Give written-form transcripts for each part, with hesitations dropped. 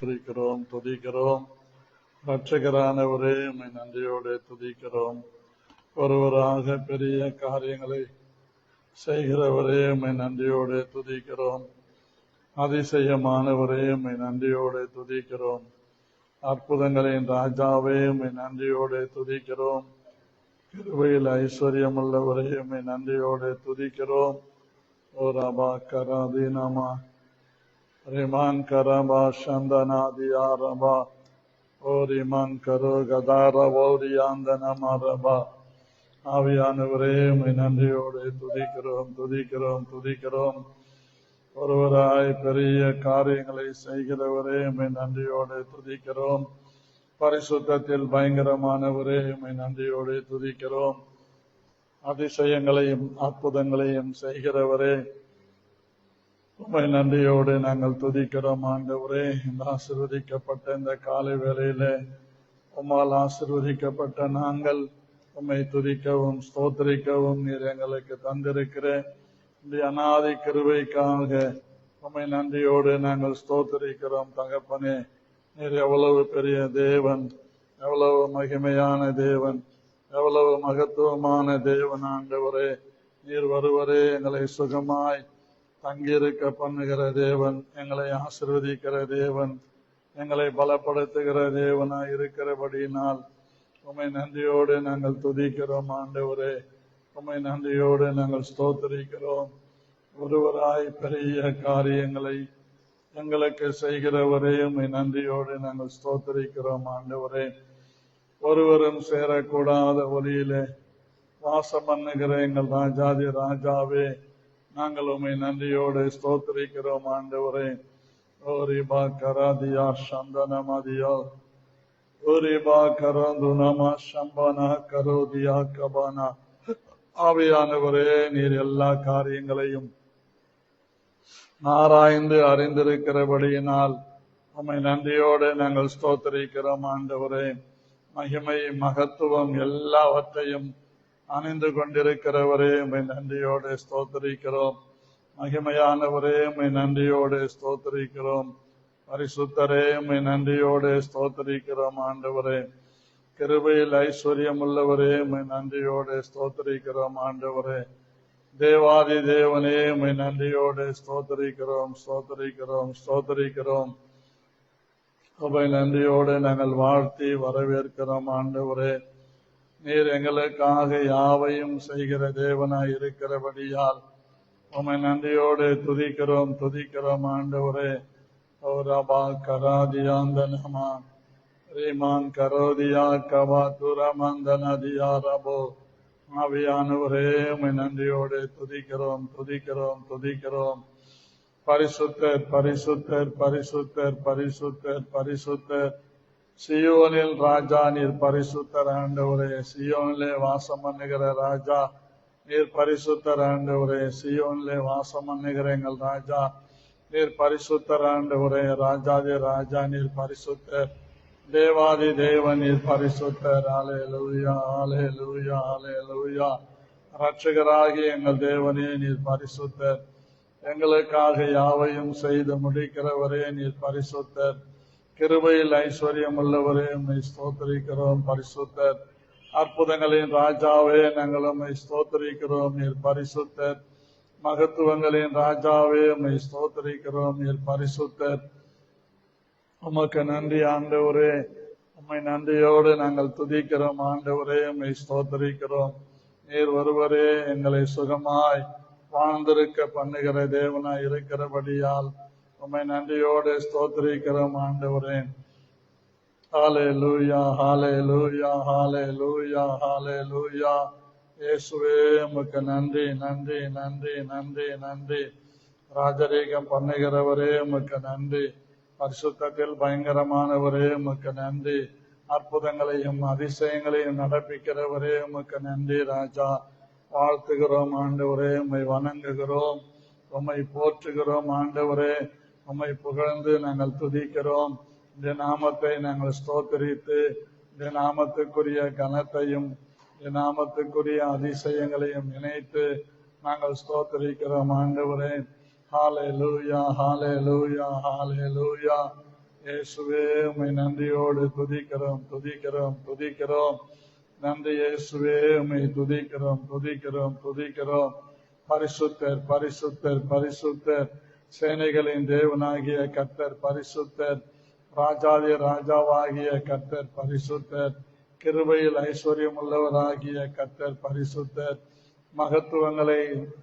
ஸ்தோத்திரிக்கிறோம், துதிக்கிறோம். இரட்சகரானவரே, உம்மை நன்றியோடு துதிக்கிறோம். ஒருவராக பெரிய காரியங்களை செய்கிறவரே, உம்மை நன்றியோடு துதிக்கிறோம். அதிசயமானவரே, உம்மை நன்றியோடு துதிக்கிறோம். அற்புதங்களின் ராஜாவே, உம்மை நன்றியோடு துதிக்கிறோம். கிருபையில் ஐஸ்வர்யமுள்ளவரே, உம்மை நன்றியோடு துதிக்கிறோம். ஓ ரபா கராதீனமா ரிமான் கரபா சந்தனாதியா ரபா ஓ ரிமான் கரோ கதார ஓரியாந்தனமா ரபா. ஆவியானவரே, உம்மை நன்றியோடு துதிக்கிறோம், துதிக்கிறோம், துதிக்கிறோம். ஒருவராய் பெரிய காரியங்களை செய்கிறவரே, உம்மை நன்றியோடு துதிக்கிறோம். பரிசுத்தத்தில் பயங்கரமானவரே, உம்மை நன்றியோடு துதிக்கிறோம். அதிசயங்களையும் அற்புதங்களையும் செய்கிறவரே, உம்மை நன்றியோடு நாங்கள் துதிக்கிறோம். ஆண்டவரே, இந்த ஆசீர்வதிக்கப்பட்ட இந்த காலை வேளையிலே உம்மால் ஆசீர்வதிக்கப்பட்ட நாங்கள் உம்மை துதிக்கவும் ஸ்தோத்திரிக்கவும் நீர் எங்களுக்கு தந்திருக்கிற இந்த அநாதி கிருபைக்காக உம்மை நன்றியோடு நாங்கள் ஸ்தோத்திரிக்கிறோம். தகப்பனே, நீர் எவ்வளவு பெரிய தேவன், எவ்வளவு மகிமையான தேவன், எவ்வளவு மகத்துவமான தேவன். ஆண்டவரே, நீர் வருவரே எங்களை சுகமாய் தங்கியிருக்க பண்ணுகிற தேவன், எங்களை ஆசீர்வதிக்கிற தேவன், எங்களை பலப்படுத்துகிற தேவனாய் இருக்கிறபடியினால் உம்மை நன்றியோடு நாங்கள் துதிக்கிறோம். ஆண்டவரே, உம்மை நன்றியோடு நாங்கள் ஸ்தோத்திரிக்கிறோம். ஒருவராய் பெரிய காரியங்களை எங்களுக்கு செய்கிறவரே, உம்மை நன்றியோடு நாங்கள் ஸ்தோத்திரிக்கிறோம். ஆண்டவரே, ஒருவரும் சேரக்கூடாத ஒளியிலே வாசம் பண்ணுகிற எங்கள் ராஜாதி ராஜாவே, நாங்கள் உம்மை நன்றியோடு ஸ்தோத்திரிக்கிறோம். ஆண்டவரே, ஓரிபா கராதியா சந்தனமதியா ஓரிபா கரோதுனமா சம்பனா கரோதியா கபானா. ஆவியானவரே, நீர் எல்லா காரியங்களையும் ஆராய்ந்து அறிந்திருக்கிறபடியினால் உம்மை நன்றியோடு நாங்கள் ஸ்தோத்திரிக்கிறோம். ஆண்டவரே, மகிமை மகத்துவம் எல்லாவற்றையும் அணிந்து கொண்டிருக்கிறவரே, உம்மை நன்றியோடு ஸ்தோத்திரிக்கிறோம். மகிமையானவரே, உம்மை நன்றியோடு ஸ்தோத்திரிக்கிறோம். பரிசுத்தரே, உம்மை நன்றியோடு ஸ்தோத்திரிக்கிறோம். ஆண்டவரே, கிருபையில் ஐஸ்வர்யம் உள்ளவரே, உம்மை நன்றியோடு ஸ்தோத்திரிக்கிறோம். ஆண்டவரே, தேவாதி தேவனே, உம்மை நன்றியோடு ஸ்தோத்திரிக்கிறோம், ஸ்தோத்திரிக்கிறோம், ஸ்தோத்திரிக்கிறோம். உம்மை நன்றியோடு நாங்கள் வாழ்த்தி வரவேற்கிறோம். ஆண்டவரே, நீர் எங்களுக்காக யாவையும் செய்கிற தேவனாய் இருக்கிறபடியால் உம்மை நன்றியோடு துதிக்கிறோம், துதிக்கிறோம். ஆண்டவரே, ஓ ரபா கராதியாந்தனமா ரீமான் கரோதியா கவா துரமந்தனதியா ரபோ. ஆவியானவரே, உம்மை நன்றியோடு துதிக்கிறோம், துதிக்கிறோம், துதிக்கிறோம். பரிசுத்தர், பரிசுத்தர், பரிசுத்தர், பரிசுத்தர், பரிசுத்தர். சியோனில் ராஜா நீர் பரிசுத்தர். ஆண்டவரே, சியோனிலே வாசம் பண்ணுகிற ராஜா நீர் பரிசுத்தர். ஆண்டவரே, சியோனிலே வாசம் பண்ணுகிற எங்கள் ராஜா நீர் பரிசுத்தர். ஆண்டவரே, ராஜாதி ராஜா நீர் பரிசுத்தர். தேவாதி தேவன் நீர் பரிசுத்தர். ஹல்லேலூயா, ஹல்லேலூயா, ஹல்லேலூயா. இரட்சகராகிய எங்கள் தேவனே, நீர் பரிசுத்தர். எங்களுக்காக யாவையும் செய்து முடிக்கிறவரே, நீர் பரிசுத்தர். கிருபையில் ஐஸ்வர்யம் உள்ளவரே, உம்மை ஸ்தோத்திரிக்கிறோம். பரிசுத்தர். அற்புதங்களின் ராஜாவே, நாங்கள் உம்மை ஸ்தோத்திரிக்கிறோம். நீர் பரிசுத்தர். மகத்துவங்களின் ராஜாவே, உம்மை ஸ்தோத்திரிக்கிறோம். நீர் பரிசுத்தர். உமக்கு நன்றி ஆண்டவரே, உம்மை நன்றியோடு நாங்கள் துதிக்கிறோம். ஆண்டவரே, உம்மை ஸ்தோத்திரிக்கிறோம். நீர் ஒருவரே எங்களை சுகமாய் வாழ்ந்திருக்க பண்ணுகிற தேவனாய் இருக்கிறபடியால் உம்மை நன்றியோடு ஸ்தோத்திரிக்கிறோம். ஆண்டவரே, ஹல்லேலூயா, ஹல்லேலூயா, ஹல்லேலூயா, ஹல்லேலூயா. இயேசுவே, உமக்கு நன்றி, நன்றி, நன்றி, நன்றி, நன்றி. ராஜரீகம் பண்ணுகிறவரே, உமக்கு நன்றி. பரிசுத்தத்தில் பயங்கரமானவரே, உமக்கு நன்றி. அற்புதங்களையும் அதிசயங்களையும் நடப்பிக்கிறவரே, உமக்கு நன்றி. ராஜா, வாழ்த்துகிறோம். ஆண்டவரே, உம்மை வணங்குகிறோம், உம்மை போற்றுகிறோம். ஆண்டவரே, உம்மை புகழ்ந்து நாங்கள் துதிக்கிறோம். இந்த நாமத்தை நாங்கள் ஸ்தோத்திரித்து இந்த நாமத்துக்குரிய கனத்தையும் இந்த நாமத்துக்குரிய அதிசயங்களையும் நினைத்து நாங்கள் ஸ்தோத்திரிக்கிறோம். ஆண்டவரே, ஹல்லேலூயா, ஹல்லேலூயா, ஹல்லேலூயா. இயேசுவே உம்மை நன்றியோடு துதிக்கிறோம் துதிக்கிறோம் துதிக்கிறோம். நன்றி இயேசுவே உம்மை துதிக்கிறோம் துதிக்கிறோம் துதிக்கிறோம். பரிசுத்தர் பரிசுத்தர் பரிசுத்தர், சேனைகளின் தேவனாகிய கர்த்தர் பரிசுத்தர், ராஜாதிய ராஜாவாகிய கர்த்தர் பரிசுத்தர், கிருபையில் ஐஸ்வர்யம் உள்ளவராகிய கர்த்தர் பரிசுத்தர், மகத்துவங்களை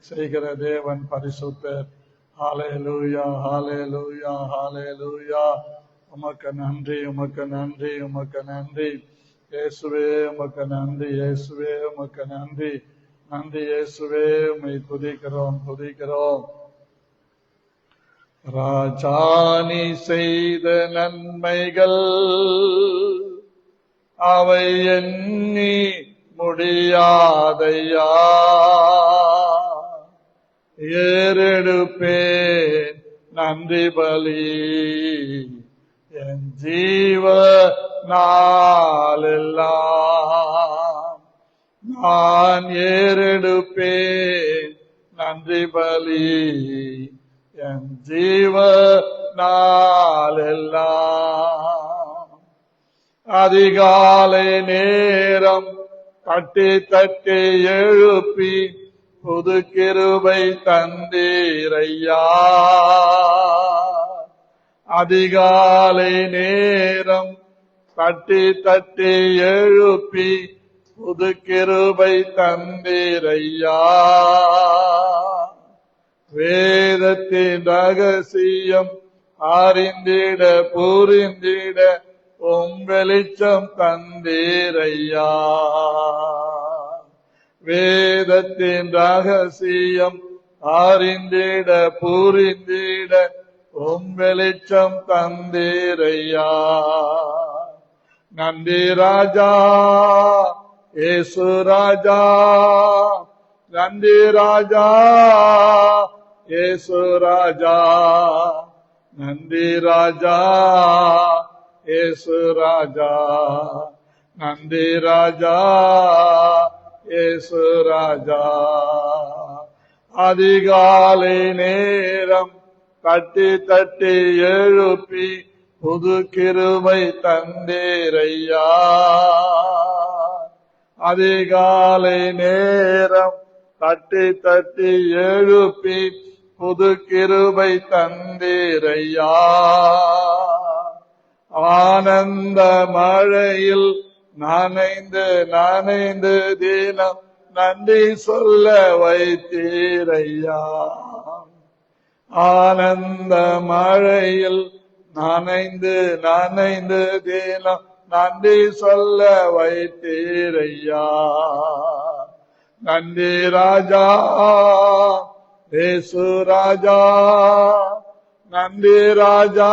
செய்கிற தேவன் பரிசுத்தர். ஹல்லேலூயா ஹல்லேலூயா ஹல்லேலூயா. உமக்கு நன்றி உமக்கு நன்றி உமக்கு நன்றி இயேசுவே உமக்கு நன்றி இயேசுவே உமக்கு நன்றி. நன்றி இயேசுவே உம்மை துதிக்கிறோம் துதிக்கிறோம். ராஜானி செய்த நன்மைகள் அவை எண்ணி முடியாதையா, ஏறெடுப்பேன் நன்றி பலி என் ஜீவ நாளெல்லாம். நான் ஏறெடுப்பேன் நன்றி பலி என் ஜீவ நாளெல்லாம். அதிகாலை நேரம் தட்டி தட்டி எழுப்பி புது கிருபை தந்தீரையா. அதிகாலை நேரம் தட்டி தட்டி எழுப்பி புது கிருபை தந்தீரையா. வேதத்தின் ரகசியம் அறிந்திட புரிந்திட உம் வெளிச்சம் தந்தீரையா. வேதத்தின் ரகசியம் அறிந்திட புரிந்திட உம் வெளிச்சம் தந்தீரையா. நன்றி ராஜா இயேசு ராஜா, நன்றி ராஜா இயேசு ராஜா, நன்றி ராஜா இயேசு ராஜா, நன்றி ராஜா இயேசு ராஜா. அதிகாலை நேரம் தட்டி தட்டி எழுப்பி புது கிருபை தந்தீரையா. அதிகாலை நேரம் தட்டி தட்டி எழுப்பி புது கிருபை தந்தீரையா. ஆனந்த மழையில் நனைந்து நனைந்து தினம் நன்றி சொல்ல வைத்தீரையா. ஆனந்த மழையில் நனைந்து நனைந்து தினம் நன்றி சொல்ல வைத்தீரையா. நன்றி ராஜா இயேசு ராஜா, நன்றி ராஜா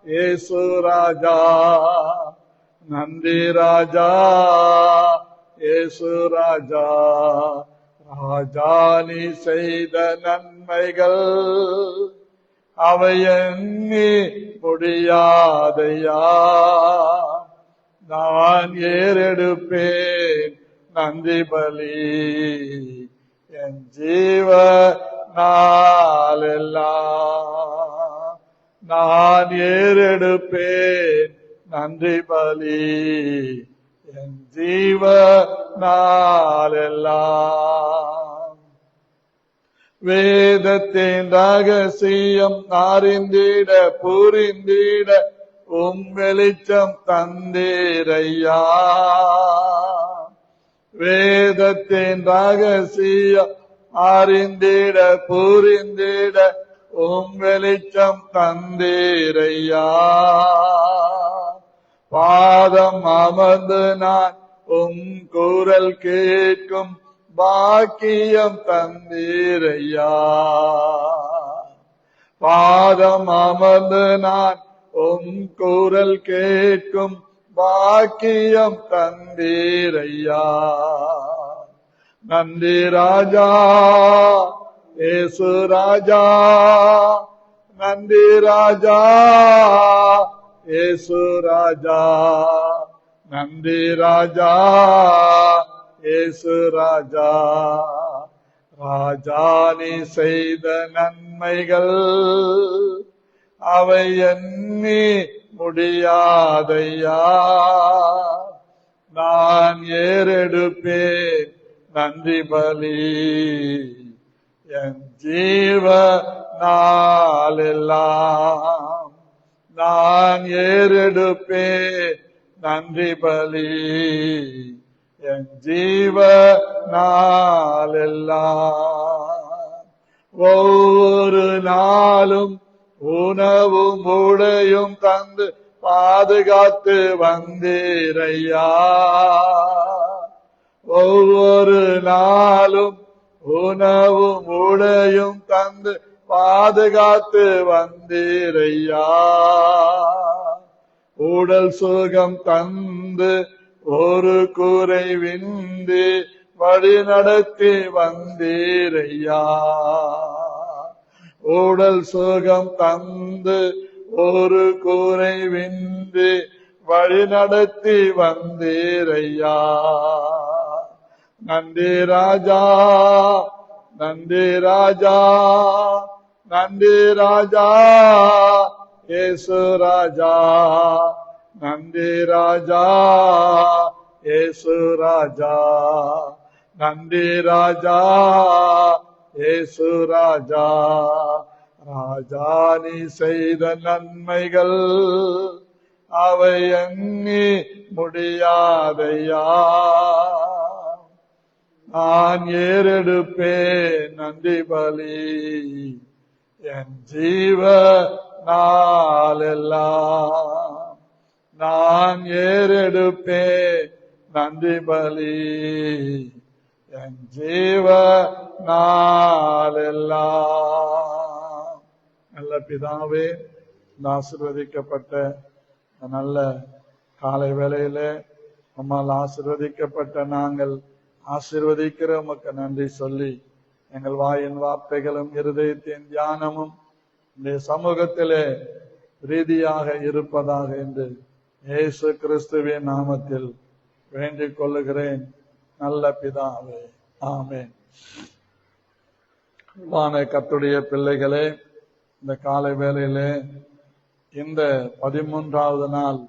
இயேசு ராஜா, நன்றி ராஜா இயேசு ராஜா. ராஜா நீ செய்த நன்மைகள் அவை எண்ணி முடியாதையா. நான் ஏறெடுப்பேன் நன்றி பலி என் ஜீவ நாளெல்லாம். நான் ஏறெடுப்பேன் நன்றி பலி என் ஜீவ நாளெல்லாம். வேதத்தின் ரகசியம் அறிந்திட புரிந்திட உம் வெளிச்சம் தந்தீரையா. வேதத்தின் ரகசியம் அறிந்திட புரிந்திட உம் வெளிச்சம் தந்தீரையா. பாதம் அமர்ந்து நான் உம் குரல் கேட்கும் பாக்கியம் தந்தீரையா. பாதம் அமர்ந்து நான் உம் குரல் கேட்கும் பாக்கியம் தந்தீரையா. நன்றி ராஜா இயேசு ராஜா, நன்றி ராஜா இயேசு ராஜா, நன்றி ராஜா இயேசு ராஜா. ராஜா நீ செய்த நன்மைகள் அவை எண்ணி முடியாதையா. நான் ஏறெடுப்பேன் நன்றி பலி என் ஜீவ நாளெல்லாம். நான் ஏறெடுப்பேன் நன்றி பலி என் ஜீவ நாளெல்லாம். ஒவ்வொரு நாளும் உணவும் உடையும் தந்து பாதுகாத்து வந்தீரையா. ஒவ்வொரு நாளும் உணவும் உடையும் தந்து பாதுகாத்து வந்தீரையா. உடல் சுகம் தந்து ஒரு குறைவின்றி வழி நடத்தி வந்தீரையா. உடல் சுகம் தந்து ஒரு குறைவின்றி வழி நடத்தி வந்தீரையா. நன்றி ராஜா, நன்றி ராஜா, நன்றி ராஜா இயேசு ராஜா. நன்றி ராஜா இயேசு ராஜா. நன்றி ராஜா இயேசு ராஜா. ராஜா நீ செய்த நன்மைகள் அவை எண்ணி முடியாதையா. நான் ஏறெடுப்பேன் நன்றி பலி என் ஜீவ நாளெல்லாம். நான் ஏறெடுப்பேன் நன்றி பலி என் ஜீவ நாளெல்லாம். நல்ல பிதாவே, இந்த ஆசீர்வதிக்கப்பட்ட நல்ல காலை வேளையில நம்மால் ஆசீர்வதிக்கப்பட்ட நாங்கள் ஆசீர்வதிக்கிற உமக்கு நன்றி சொல்லி, எங்கள் வாயின் வார்த்தைகளும் இருதயத்தின் தியானமும் இந்த சமூகத்திலே ரீதியாக இருப்பதாக என்று இயேசு கிறிஸ்துவின் நாமத்தில் வேண்டிக் கொள்ளுகிறேன் நல்ல பிதாவே, ஆமென். கர்த்தருடைய பிள்ளைகளே, இந்த காலை வேளையிலே இந்த 13வது நாள்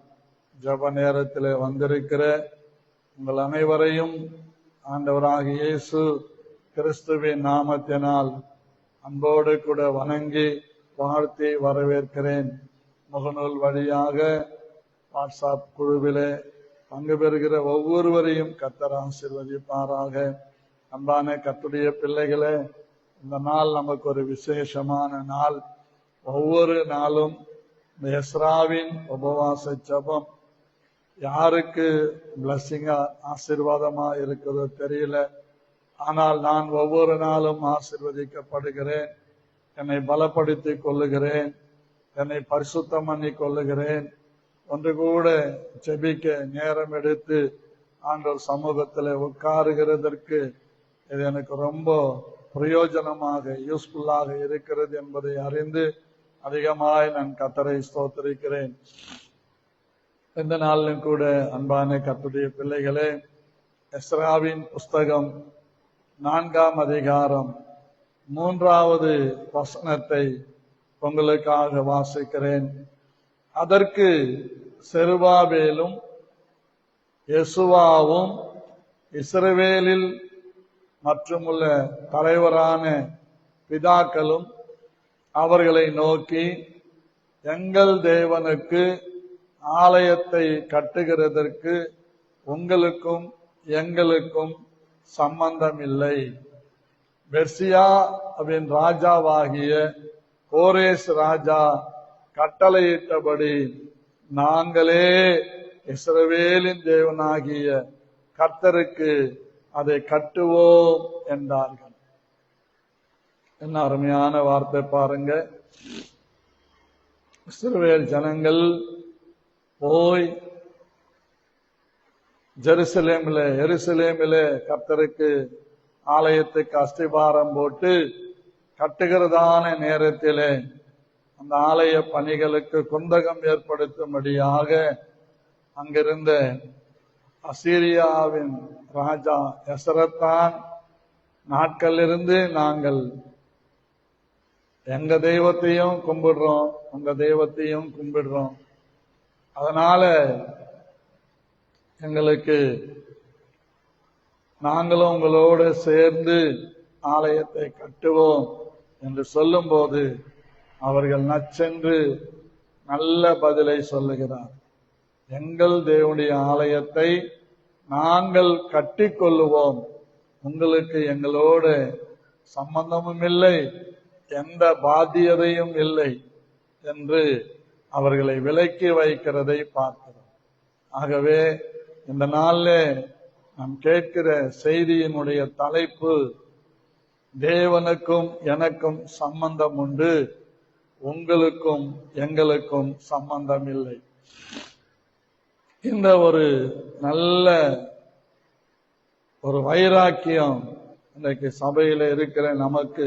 ஜெப நேரத்திலே வந்திருக்கிற உங்கள் அனைவரையும் ஆண்டவராகிய இயேசு கிறிஸ்துவின் நாமத்தினால் அன்போடு கூட வணங்கி வாழ்த்தி வரவேற்கிறேன். முகநூல் வழியாக வாட்ஸ்அப் குழுவிலே பங்கு பெறுகிற ஒவ்வொருவரையும் கர்த்தர் ஆசீர்வதிப்பாராக. அன்பான கர்த்தருடைய பிள்ளைகளே, இந்த நாள் நமக்கு ஒரு விசேஷமான நாள். ஒவ்வொரு நாளும் இந்த எஸ்ராவின் உபவாச ஜெபம் யாருக்கு பிளஸ்ஸிங்கா ஆசீர்வாதமா இருக்கிறதோ தெரியல. ஆனால் நான் ஒவ்வொரு நாளும் ஆசீர்வதிக்கப்படுகிறேன். என்னை பலப்படுத்திக் கொள்ளுகிறேன், என்னை பரிசுத்தம் பண்ணி கொள்ளுகிறேன். ஒன்று கூட ஜெபிக்க நேரம் எடுத்து ஆண்டவர் சமூகத்தில் உட்காருகிறதற்கு இது எனக்கு ரொம்ப பிரயோஜனமாக யூஸ்ஃபுல்லாக இருக்கிறது என்பதை அறிந்து அதிகமாய் நான் கர்த்தரை ஸ்தோத்திரிக்கிறேன். இந்த நாளிலும் கூட அன்பான கர்த்தருடைய பிள்ளைகளே, எஸ்ராவின் புஸ்தகம் 4ஆம் அதிகாரம் 3வது வசனத்தை உங்களுக்காக வாசிக்கிறேன். அதற்கு செருபாபேலும் யெசுவாவும் இஸ்ரவேலில் மற்றுமுள்ள தலைவரான பிதாக்களும் அவர்களை நோக்கி, எங்கள் தேவனுக்கு ஆலயத்தை கட்டுகிறதற்கு உங்களுக்கும் எங்களுக்கும் சம்பந்தம் இல்லை. பெர்சியாவின் ராஜாவாகிய கோரேஸ் ராஜா கட்டளையிட்டபடி நாங்களே இஸ்ரவேலின் தேவனாகிய கர்த்தருக்கு அதை கட்டுவோம் என்றார்கள். என்ன அருமையான வார்த்தை பாருங்க. இஸ்ரவேல் ஜனங்கள் போய் எருசலேமிலே கர்த்தருக்கு ஆலயத்துக்கு அஸ்திபாரம் போட்டு கட்டுகிறதான நேரத்திலே அந்த ஆலய பணிகளுக்கு குந்தகம் ஏற்படுத்தும்படியாக அங்கிருந்த அசீரியாவின் ராஜா எசரத்தான் நாட்களிலிருந்து நாங்கள் எங்க தெய்வத்தையும் கும்பிடுறோம், உங்க தெய்வத்தையும் கும்பிடுறோம். அதனால எங்களுக்கு நாங்களும் உங்களோடு சேர்ந்து ஆலயத்தை கட்டுவோம் என்று சொல்லும்போது அவர்கள் நச்சென்று நல்ல பதிலை சொல்லுகிறார். எங்கள் தேவனுடைய ஆலயத்தை நாங்கள் கட்டிக்கொள்ளுவோம், உங்களுக்கு எங்களோடு சம்பந்தமும் இல்லை, எந்த பாத்தியதையும் இல்லை என்று அவர்களை விலக்கி வைக்கிறதை பார்க்கிறோம். ஆகவே இந்த நாளில் நாம் கேட்கிற செய்தியினுடைய தலைப்பு, தேவனுக்கும் எனக்கும் சம்பந்தம் உண்டு, உங்களுக்கும் எங்களுக்கும் சம்பந்தம் இல்லை. இந்த ஒரு நல்ல ஒரு வைராக்கியம் இன்றைக்கு சபையில இருக்கிற நமக்கு,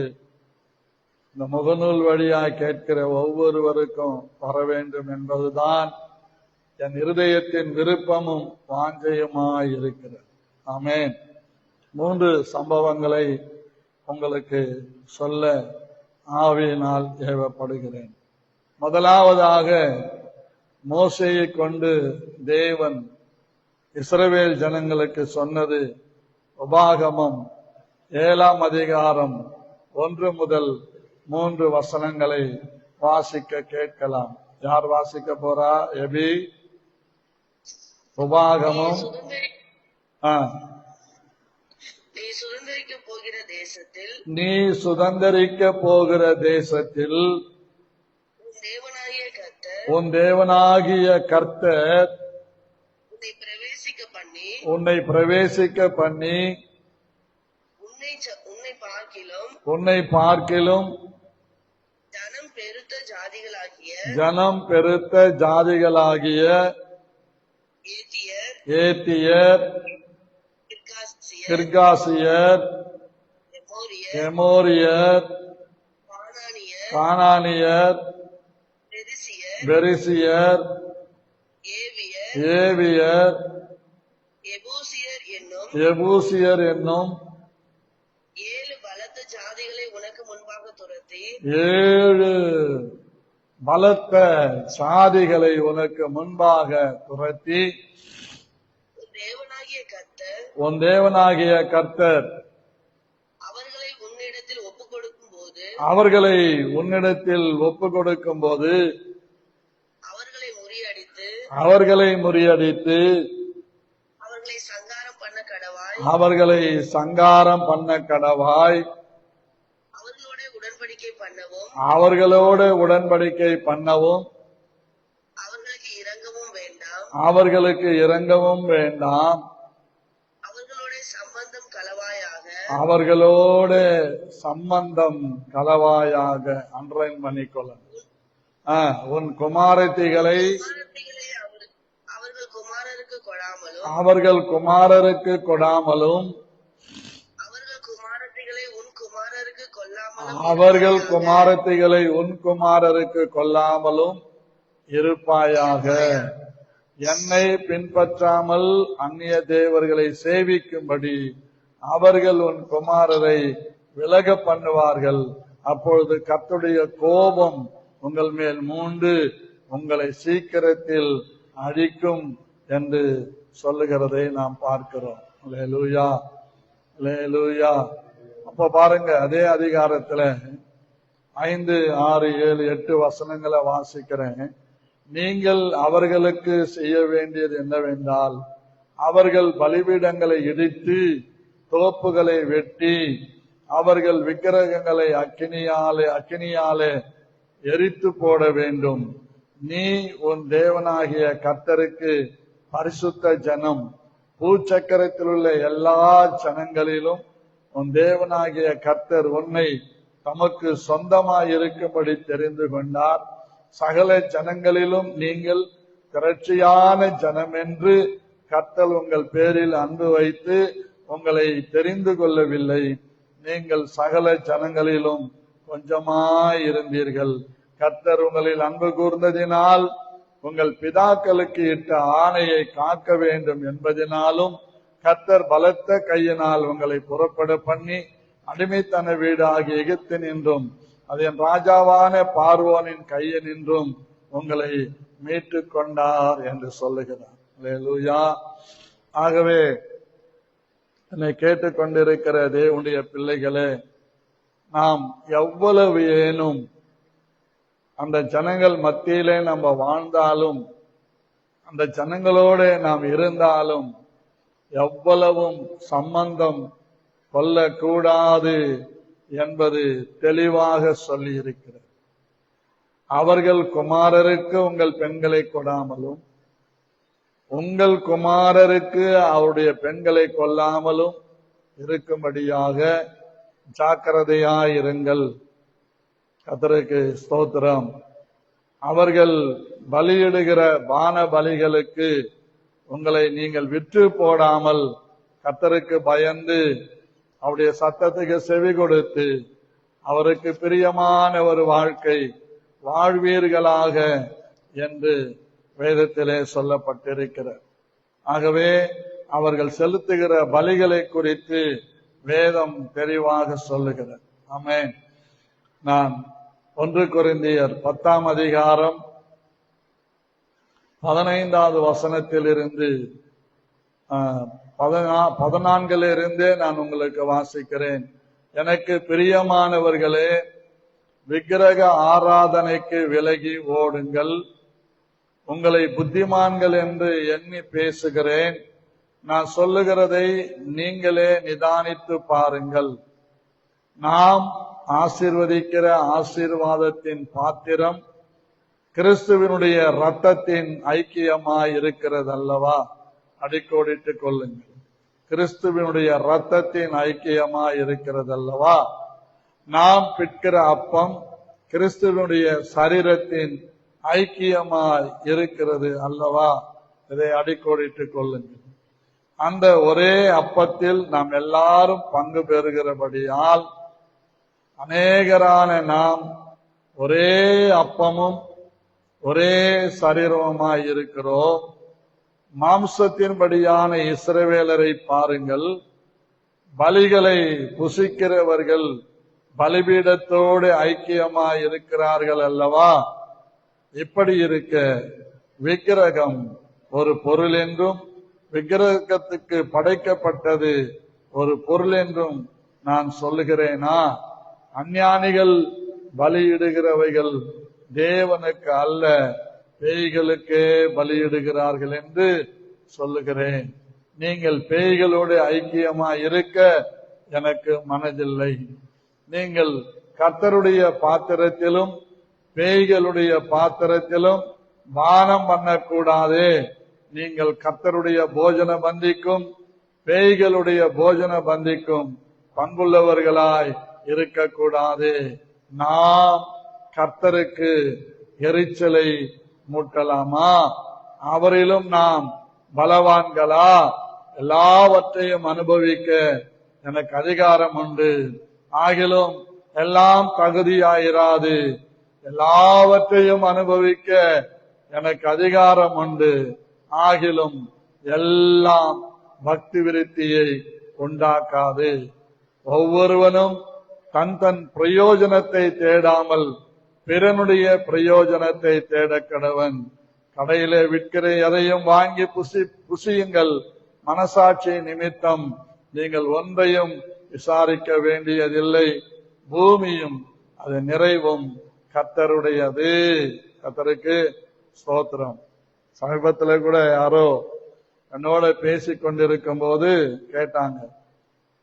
இந்த முகநூல் வழியாய் கேட்கிற ஒவ்வொருவருக்கும் வர வேண்டும் என்பதுதான் என் இருதயத்தின் விருப்பமும் வாஞ்சையுமாய் இருக்கிறது. ஆமென். 3 சம்பவங்களை உங்களுக்கு சொல்ல ஆவியினால் ஏவப்படுகிறேன். முதலாவதாக, மோசேயை கொண்டு தேவன் இஸ்ரவேல் ஜனங்களுக்கு சொன்னது உபாகமம் 7ஆம் அதிகாரம் 1 முதல் 3 வசனங்களை வாசிக்க கேட்கலாம். யார் வாசிக்க போறா? எபி. உபாகமம். நீ சுதந்தரிக்க போகிற தேசத்தில் உன் தேவனாகிய கர்த்தர் உன்னை பிரவேசிக்க பண்ணி உன்னை பார்க்கிலும் ஜனம் பெருத்த ஜாதிகளாகிய ஏத்தியர், கிர்காசியர், எமோரியர், கானானியர், பெரிசியர், ஏவியர், எபூசியர் என்னும் 7 பலத்த ஜாதிகளை உனக்கு முன்பாக துரத்தி 7 பலத்த சாதிகளை உனக்கு முன்பாக துரத்தி உன் தேவனாகிய கர்த்தர் அவர்களை உன்னிடத்தில் ஒப்புக் கொடுக்கும் போது அவர்களை முறியடித்து அவர்களை சங்காரம் பண்ண கடவாய் அவர்களோடு உடன்படிக்கை பண்ணவும் அவர்களுக்கு இரங்கவும் வேண்டாம், அவர்களோடு சம்பந்தம் கலவாயாக. அண்டர்லைன் பண்ணிக்கொள்ள. உன் குமாரத்திகளை அவர்கள் குமாரருக்கு கொடாமலும் அவர்கள் குமாரத்திகளை உன் குமாரருக்கு கொல்லாமலும் இருப்பாயாக. என்னை பின்பற்றாமல் அந்நிய தேவர்களை சேவிக்கும்படி அவர்கள் உன் குமாரரை விலக பண்ணுவார்கள். அப்பொழுது கர்த்தருடைய கோபம் உங்கள் மேல் மூண்டு உங்களை சீக்கிரத்தில் அழிக்கும் என்று சொல்லுகிறதை நாம் பார்க்கிறோம். அல்லேலூயா, அல்லேலூயா. அப்ப பாருங்க, அதே அதிகாரத்துல 5, 6, 7, 8 வசனங்களை வாசிக்கிறேன். நீங்கள் அவர்களுக்கு செய்ய வேண்டியது என்னவென்றால், அவர்கள் பலிபீடங்களை இடித்து தோப்புகளை வெட்டி அவர்கள் விக்கிரகங்களை அக்கினியாலே எரித்து போட வேண்டும். நீ உன் தேவனாகிய கர்த்தருக்கு பரிசுத்த ஜனம். பூச்சக்கரத்தில் உள்ள எல்லா ஜனங்களிலும் உன் தேவனாகிய கர்த்தர் உன்னை தமக்கு சொந்தமாய் இருக்கும்படி தெரிந்து கொண்டார். சகல ஜனங்களிலும் நீங்கள் திரட்சியான ஜனம் என்று கர்த்தர் உங்கள் பேரில் அன்பு வைத்து உங்களை தெரிந்து கொள்ளவில்லை. நீங்கள் சகல ஜனங்களிலும் கொஞ்சமாய் இருந்தீர்கள். கர்த்தர் உங்களில் அன்பு கூர்ந்ததினால் உங்கள் பிதாக்களுக்கு இட்ட ஆணையை காக்க வேண்டும் என்பதினாலும் கர்த்தர் பலத்த கையினால் உங்களை புறப்பட பண்ணி அடிமைத்தன வீடு ஆகிய எகிப்தினின்றும் அது என் ராஜாவான பார்வோனின் கையினின்றும் உங்களை மீட்டு கொண்டார் என்று சொல்லுகிறார். அல்லேலூயா. ஆகவே என்னை கேட்டுக்கொண்டிருக்கிற தேவனுடைய பிள்ளைகளே, நாம் எவ்வளவு ஏனும் அந்த ஜனங்கள் மத்தியிலே நம்ம வாழ்ந்தாலும், அந்த ஜனங்களோடு நாம் இருந்தாலும், எவ்வளவும் சம்பந்தம் கொள்ளக்கூடாது என்பது தெளிவாக சொல்லி இருக்கிறது. அவர்கள் குமாரருக்கு உங்கள் பெண்களை கொடாமலும், உங்கள் குமாரருக்கு அவருடைய பெண்களை கொல்லாமலும் இருக்கும்படியாக ஜாக்கிரதையாயிருங்கள். கர்த்தருக்கு ஸ்தோத்திரம். அவர்கள் பலியிடுகிற பான பலிகளுக்கு உங்களை நீங்கள் விற்று போடாமல் கர்த்தருக்கு பயந்து அவருடைய சத்தத்துக்கு செவி கொடுத்து அவருக்கு பிரியமான ஒரு வாழ்க்கை வாழ்வீர்களாக என்று வேதத்திலே சொல்லப்பட்டிருக்கிறார். ஆகவே அவர்கள் செலுத்துகிற பலிகளை குறித்து வேதம் தெளிவாக சொல்லுகிறது. ஆமென். நான் 1 கொரிந்தியர் 10ஆம் அதிகாரம் 15வது வசனத்திலிருந்து 14 நான் உங்களுக்கு வாசிக்கிறேன். எனக்கு பிரியமானவர்களே, விக்கிரக ஆராதனைக்கு விலகி ஓடுங்கள். உங்களை புத்திமான்கள் என்று எண்ணி பேசுகிறேன். நான் சொல்லுகிறதை நீங்களே நிதானித்து பாருங்கள். நாம் ஆசீர்வதிக்கிற ஆசீர்வாதத்தின் பாத்திரம் கிறிஸ்துவினுடைய இரத்தத்தின் ஐக்கியமாய் இருக்கிறது அல்லவா? அடிக்கோடிட்டுக் கொள்ளுங்கள். கிறிஸ்துவினுடைய இரத்தத்தின் ஐக்கியமாய் இருக்கிறது அல்லவா? நாம் பிற்கிற அப்பம் கிறிஸ்துவனுடைய சரீரத்தின் ஐக்கியமாய் இருக்கிறது அல்லவா? இதை அடிக்கோடிட்டுக் கொள்ளுங்கள். அந்த ஒரே அப்பத்தில் நாம் எல்லாரும் பங்கு பெறுகிறபடியால் அநேகரான நாம் ஒரே அப்பமும் ஒரே சரீரமாய் இருக்கிறோம். மாம்சத்தின்படியான இஸ்ரவேலரை பாருங்கள். பலிகளை புசிக்கிறவர்கள் பலிபீடத்தோடு ஐக்கியமாய் இருக்கிறார்கள் அல்லவா? இப்படி இருக்க விக்கிரகம் ஒரு பொருள் என்றும் விக்கிரகத்துக்கு படைக்கப்பட்டது ஒரு பொருள் என்றும் நான் சொல்லுகிறேனா? அஞ்ஞானிகள் பலியிடுகிறவைகள் தேவனுக்கு அல்ல, பேய்களுக்கே பலியிடுகிறார்கள் என்று சொல்லுகிறேன். நீங்கள் பேய்களோடு ஐக்கியமாய் இருக்க எனக்கு மனதில்லை. நீங்கள் கர்த்தருடைய பாத்திரத்திலும் பேய்களுடைய பாத்திரத்திலும் பானம் பண்ணக்கூடாதே. நீங்கள் கர்த்தருடைய போஜன பந்திக்கும் பேய்களுடைய போஜன பந்திக்கும் பங்குள்ளவர்களாய் இருக்கக்கூடாது. நாம் கர்த்தருக்கு எரிச்சலை மூட்டலாமா? அவரிலும் நாம் பலவான்களா? எல்லாவற்றையும் அனுபவிக்க எனக்கு அதிகாரம் உண்டு. ஆகிலும் எல்லாம் தகுதியாயிராது. எல்லாவற்றையும் அனுபவிக்க எனக்கு அதிகாரம் உண்டு. ஆகிலும் எல்லாம் பக்தி விருத்தியை உண்டாக்காது. ஒவ்வொருவனும் தன் தன் பிரயோஜனத்தை தேடாமல் பிறனுடைய பிரயோஜனத்தை தேட கடவன். கடையிலே விற்கிற எதையும் வாங்கி புசியுங்கள். மனசாட்சி நிமித்தம் நீங்கள் ஒன்றையும் விசாரிக்க வேண்டியதில்லை. பூமியும் அது நிறைவும் கர்த்தருடையது. கர்த்தருக்கு ஸ்தோத்திரம். சமீபத்தில் கூட யாரோ என்னோட பேசிக் கொண்டிருக்கும் போது கேட்டாங்க,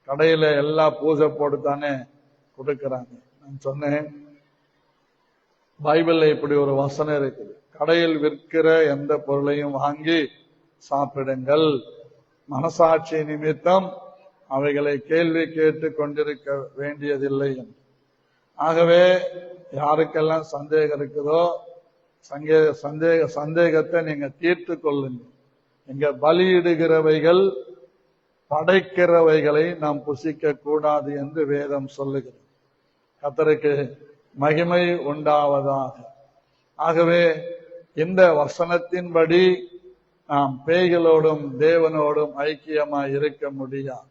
கடையில எல்லா பூஜை போட்டுத்தானே கொடுக்கறாங்க. நான் சொன்னேன், பைபிள்ல இப்படி ஒரு வசனம் இருக்குது, கடையில் விற்கிற எந்த பொருளையும் வாங்கி சாப்பிடுங்கள், மனசாட்சி நிமித்தம் அவைகளை கேள்வி கேட்டு கொண்டிருக்க வேண்டியதில்லை என்று. ஆகவே யாருக்கெல்லாம் சந்தேகம் இருக்குதோ சந்தேகத்தை நீங்க தீர்த்து கொள்ளுங்க. இங்க பலியிடுகிறவைகள் படைக்கிறவைகளை நாம் புசிக்க கூடாது என்று வேதம் சொல்லுகிறது. கர்த்தருக்கு மகிமை உண்டாவதாக. ஆகவே இந்த வசனத்தின்படி நாம் பேய்களோடும் தேவனோடும் ஐக்கியமாய் இருக்க முடியாது.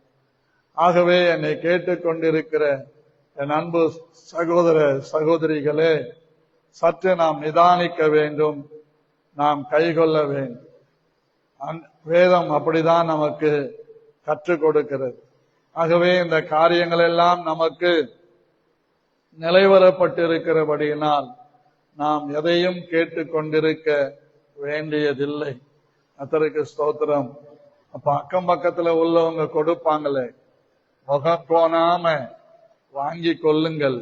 ஆகவே என்னை கேட்டுக்கொண்டிருக்கிற என் அன்பு சகோதர சகோதரிகளே, சற்று நாம் நிதானிக்க வேண்டும், நாம் கைகொள்ள வேண்டும். வேதம் அப்படிதான் நமக்கு கற்றுக் கொடுக்கிறது. ஆகவே இந்த காரியங்கள் எல்லாம் நமக்கு நிலைவரப்பட்டிருக்கிறபடியினால் நாம் எதையும் கேட்டுக்கொண்டிருக்க வேண்டியதில்லை. கர்த்தருக்கு ஸ்தோத்திரம். அப்ப அக்கம் பக்கத்துல உள்ளவங்க கொடுப்பாங்களே, முகம் கோணாம வாங்கி கொள்ளுங்கள்.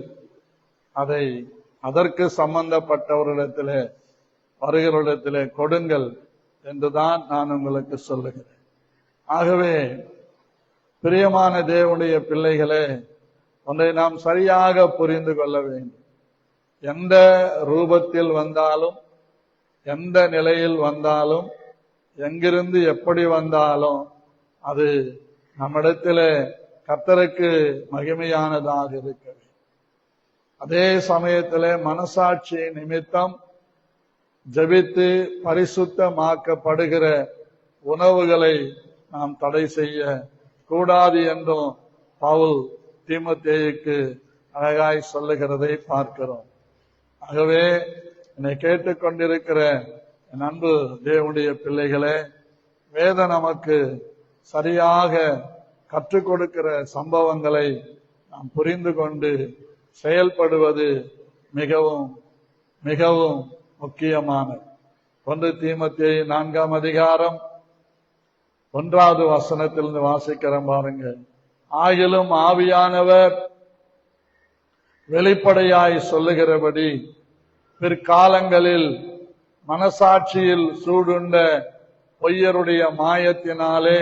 அதை அதற்கு சம்பந்தப்பட்டவரிடத்திலே வருகிறவரிடத்திலே கொடுங்கள் என்றுதான் நான் உங்களுக்கு சொல்லுகிறேன். ஆகவே பிரியமான தேவனுடைய பிள்ளைகளே, ஒன்றை நாம் சரியாக புரிந்து கொள்ள வேண்டும். எந்த ரூபத்தில் வந்தாலும், எந்த நிலையில் வந்தாலும், எங்கிருந்து எப்படி வந்தாலும் அது நம்மிடத்திலே கர்த்தருக்கு மகிமையானதாக இருக்க வேண்டும். அதே சமயத்திலே மனசாட்சி நிமித்தம் ஜெபித்து பரிசுத்தமாக்கப்படுகிற உணவுகளை நாம் தடை செய்ய கூடாது என்றும் பவுல் தீமோத்தேயுக்கு அழகாய் சொல்லுகிறதை பார்க்கிறோம். ஆகவே என்னை கேட்டுக்கொண்டிருக்கிற என் அன்பு தேவனுடைய பிள்ளைகளே, வேதம் நமக்கு சரியாக கற்றுக் கொடுக்கிற சம்பவங்களை நாம் புரிந்து கொண்டு செயல்படுவது மிகவும் மிகவும் முக்கியமானது. 1 தீமோத்தேயு 4ஆம் அதிகாரம் 1வது வசனத்திலிருந்து வாசிக்கிறோம் பாருங்க. ஆகிலும் ஆவியானவர் வெளிப்படையாய் சொல்லுகிறபடி பிற்காலங்களில் மனசாட்சியில் சூடுண்ட பொய்யருடைய மாயத்தினாலே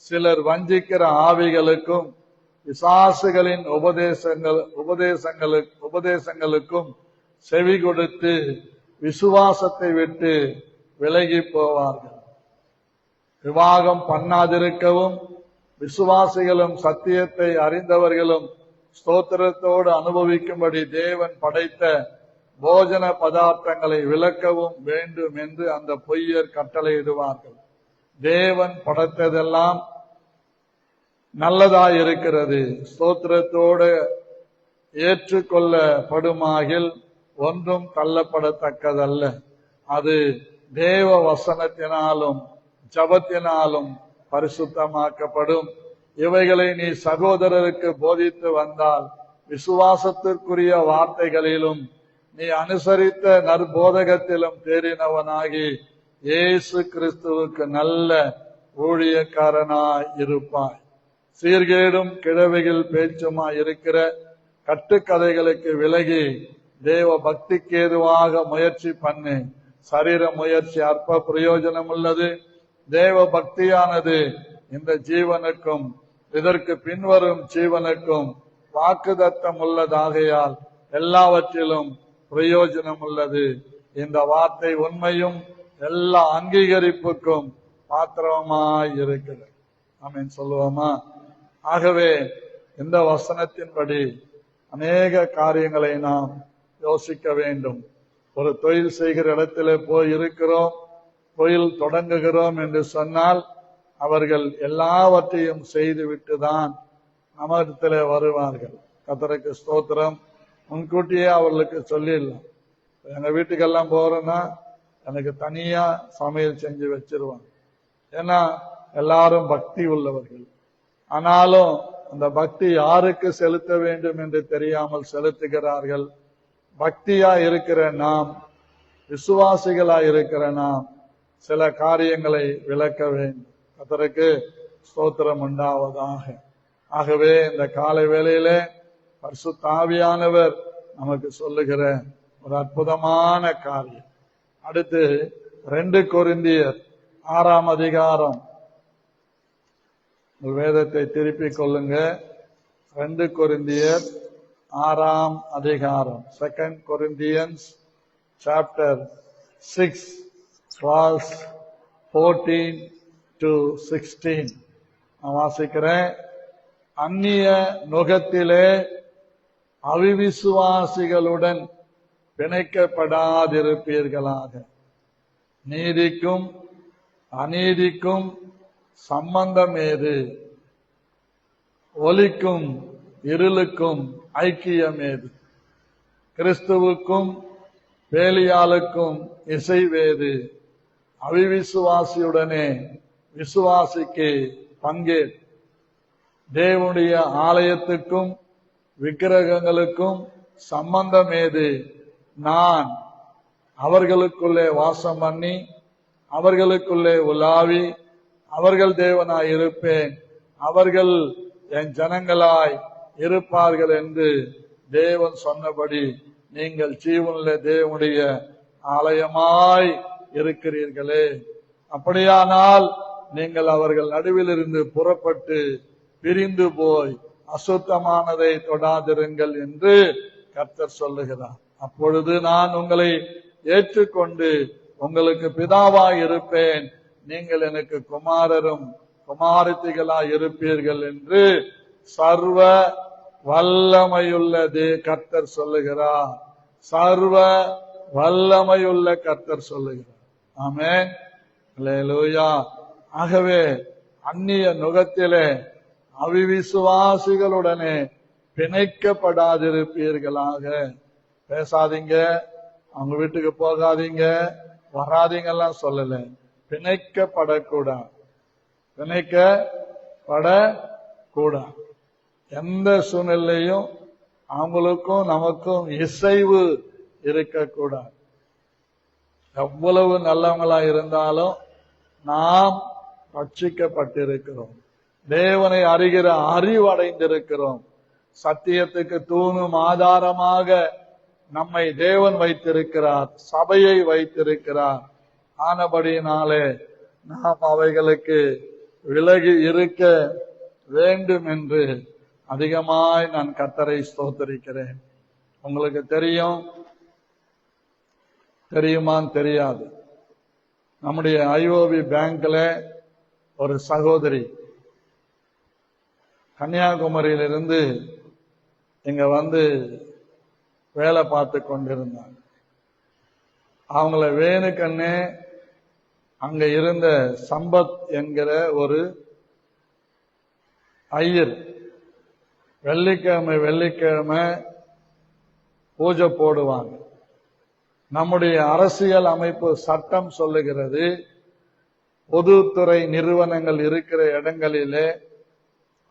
சிலர் வஞ்சிக்கிற ஆவிகளுக்கும் பிசாசுகளின் உபதேசங்களுக்கும் செவி கொடுத்து விசுவாசத்தை விட்டு விலகி போவார்கள். விவாகம் பண்ணாதிருக்கவும் விசுவாசிகளும் சத்தியத்தை அறிந்தவர்களும் ஸ்தோத்திரத்தோடு அனுபவிக்கும்படி தேவன் படைத்த போஜன பதார்த்தங்களை விலக்கவும் வேண்டும் என்று அந்த பொய்யர் கட்டளையிடுவார்கள். தேவன் படைத்ததெல்லாம் நல்லதாயிருக்கிறது, ஸ்தோத்திரத்தோடு ஏற்றுக்கொள்ளப்படுமாகில் ஒன்றும் தள்ளப்படத்தக்கதல்ல. அது தேவ வசனத்தினாலும் ஜபத்தினாலும் பரிசுத்தமாக்கப்படும். இவைகளை நீ சகோதரருக்கு போதித்து வந்தால் விசுவாசத்திற்குரிய வார்த்தைகளிலும் நீ அனுசரித்த நற்போதகத்திலும் தேறினவனாகி இயேசு கிறிஸ்துவுக்கு நல்ல ஊழியக்காரனாய் இருப்பாய். சீர்கேடும் கிழவைகள் பேச்சுமாய் இருக்கிற கட்டுக்கதைகளுக்கு விலகி தேவ பக்திக்கு ஏதுவாக முயற்சி பண்ணு. சரீர முயற்சி அற்ப பிரயோஜனம் உள்ளது. தேவ பக்தியானது இந்த ஜீவனுக்கும் இதற்கு பின்வரும் ஜீவனுக்கும் வாக்குதத்தம் உள்ளதாகையால் எல்லாவற்றிலும் பிரயோஜனம் உள்ளது. இந்த வார்த்தை உண்மையும் எல்லா அங்கீகரிப்புக்கும் பாத்திரமாய் இருக்கிறது. ஆமென் சொல்லுவோமா? ஆகவே இந்த வசனத்தின்படி அநேக காரியங்களை நாம் யோசிக்க வேண்டும். ஒரு தொழில் செய்கிற இடத்திலே போய் இருக்கிறோம், தொழில் தொடங்குகிறோம் என்று சொன்னால் அவர்கள் எல்லாவற்றையும் செய்துவிட்டுதான் நம்மிடத்திலே வருவார்கள். கர்த்தருக்கு ஸ்தோத்திரம். முன்கூட்டியே அவர்களுக்கு சொல்லிடலாம். எங்க வீட்டுக்கெல்லாம் போறோம்னா எனக்கு தனியா சமையல் செஞ்சு வச்சிருவாங்க. ஏன்னா எல்லாரும் பக்தி உள்ளவர்கள். ஆனாலும் அந்த பக்தி யாருக்கு செலுத்த வேண்டும் என்று தெரியாமல் செலுத்துகிறார்கள். பக்தியா இருக்கிற நாம், விசுவாசிகளா இருக்கிற நாம் சில காரியங்களை விளக்க வேண்டும். கர்த்தருக்கு ஸ்தோத்திரம் உண்டாவதாக. ஆகவே இந்த காலை வேளையிலே பரிசுத்த ஆவியானவர் நமக்கு சொல்லுகிற ஒரு அற்புதமான காரியம். அடுத்து 2 கொரிந்தியர் 6ஆம் அதிகாரம். வேதத்தை திருப்பிக் கொள்ளுங்க. 2 கொரிந்தியர் 6ஆம் அதிகாரம். 2 Corinthians chapter 6 verse 14 to 16 நான் வாசிக்கிறேன். அந்நிய நுகத்திலே அவிவிசுவாசிகளுடன் பிணைக்கப்படாதிருப்பீர்களாக. நீதிக்கும் அநீதிக்கும் சம்பந்தம் ஏது? ஒளிக்கும் இருளுக்கும் ஐக்கியம் ஏது? கிறிஸ்துவுக்கும் பேலியாளுக்கும் இசைவேது? அவிவிசுவாசியுடனே விசுவாசிக்கு பங்கே. தேவனுடைய ஆலயத்துக்கும் விக்கிரகங்களுக்கும் சம்பந்தம் ஏது? நான் அவர்களுக்குள்ளே வாசம் பண்ணி அவர்களுக்குள்ளே உலாவி அவர்கள் தேவனாய் இருப்பேன், அவர்கள் என் ஜனங்களாய் இருப்பார்கள் என்று தேவன் சொன்னபடி நீங்கள் ஜீவனுள்ள தேவனுடைய ஆலயமாய் இருக்கிறீர்களே. அப்படியானால் நீங்கள் அவர்கள் நடுவில் இருந்து புறப்பட்டு பிரிந்து போய் அசுத்தமானதை தொடாதிருங்கள் என்று கர்த்தர் சொல்லுகிறார். அப்பொழுது நான் உங்களை ஏற்றுக்கொண்டு உங்களுக்கு பிதாவாய் இருப்பேன், நீங்கள் எனக்கு குமாரரும் குமாரத்திகளாய் இருப்பீர்கள் என்று சர்வ வல்லமையுள்ள கர்த்தர் சொல்லுகிறார். சர்வ வல்லமையுள்ள கர்த்தர் சொல்லுகிறார். ஆமென், அல்லேலூயா. ஆகவே அந்நிய நுகத்திலே அவிவிசுவாசிகளுடனே பிணைக்கப்படாதிருப்பீர்களாக. பேசாதீங்க, அவங்க வீட்டுக்கு போகாதீங்க, வராதீங்க எல்லாம் சொல்லல. பிணைக்கப்படக்கூடாது, பிணைக்கப்படக்கூடாது. எந்த சூழ்நிலையும் அவங்களுக்கும் நமக்கும் இசைவு இருக்கக்கூடாது. எவ்வளவு நல்லவங்களா இருந்தாலும் நாம் ரட்சிக்கப்பட்டிருக்கிறோம், தேவனை அறிகிற அறிவடைந்திருக்கிறோம். சத்தியத்துக்கு தூணும் ஆதாரமாக நம்மை தேவன் வைத்திருக்கிறார், சபையை வைத்திருக்கிறார். ஆனபடியினாலே நாம் அவைகளுக்கு விலகி இருக்க வேண்டும் என்று அதிகமாய் நான் கர்த்தரை ஸ்தோத்திரிக்கிறேன். உங்களுக்கு தெரியுமான்னு தெரியாது, நம்முடைய ஐஓபி பேங்க்ல ஒரு சகோதரி கன்னியாகுமரியிலிருந்து இங்க வந்து வேலை பார்த்து கொண்டிருந்தாங்க. அவங்கள வேணுக்கண்ணே அங்க இருந்த சம்பத் என்கிற ஒரு ஐயர் வெள்ளிக்கிழமை பூஜை போடுவாங்க. நம்முடைய அரசியல் அமைப்பு சட்டம் சொல்லுகிறது, பொதுத்துறை நிறுவனங்கள் இருக்கிற இடங்களிலே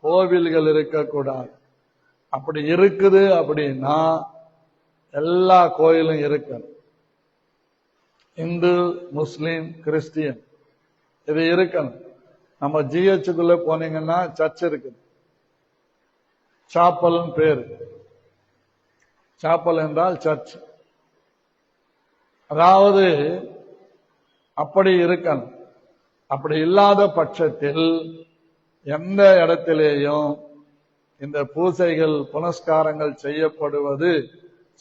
கோவில்கள் இருக்கக்கூடாது. அப்படி இருக்குது அப்படின்னா எல்லா கோயிலும் இருக்கணும். இந்து, முஸ்லீம், கிறிஸ்டியன் இது இருக்கணும். நம்ம ஜிஹெச்சுக்குள்ள போனீங்கன்னா சர்ச் இருக்குது, சாப்பல் பேரு. சாப்பல் என்றால் சர்ச். அதாவது அப்படி இருக்கணும். அப்படி இல்லாத பட்சத்தில் எந்த இடத்திலேயும் இந்த பூசைகள் புனஸ்காரங்கள் செய்யப்படுவது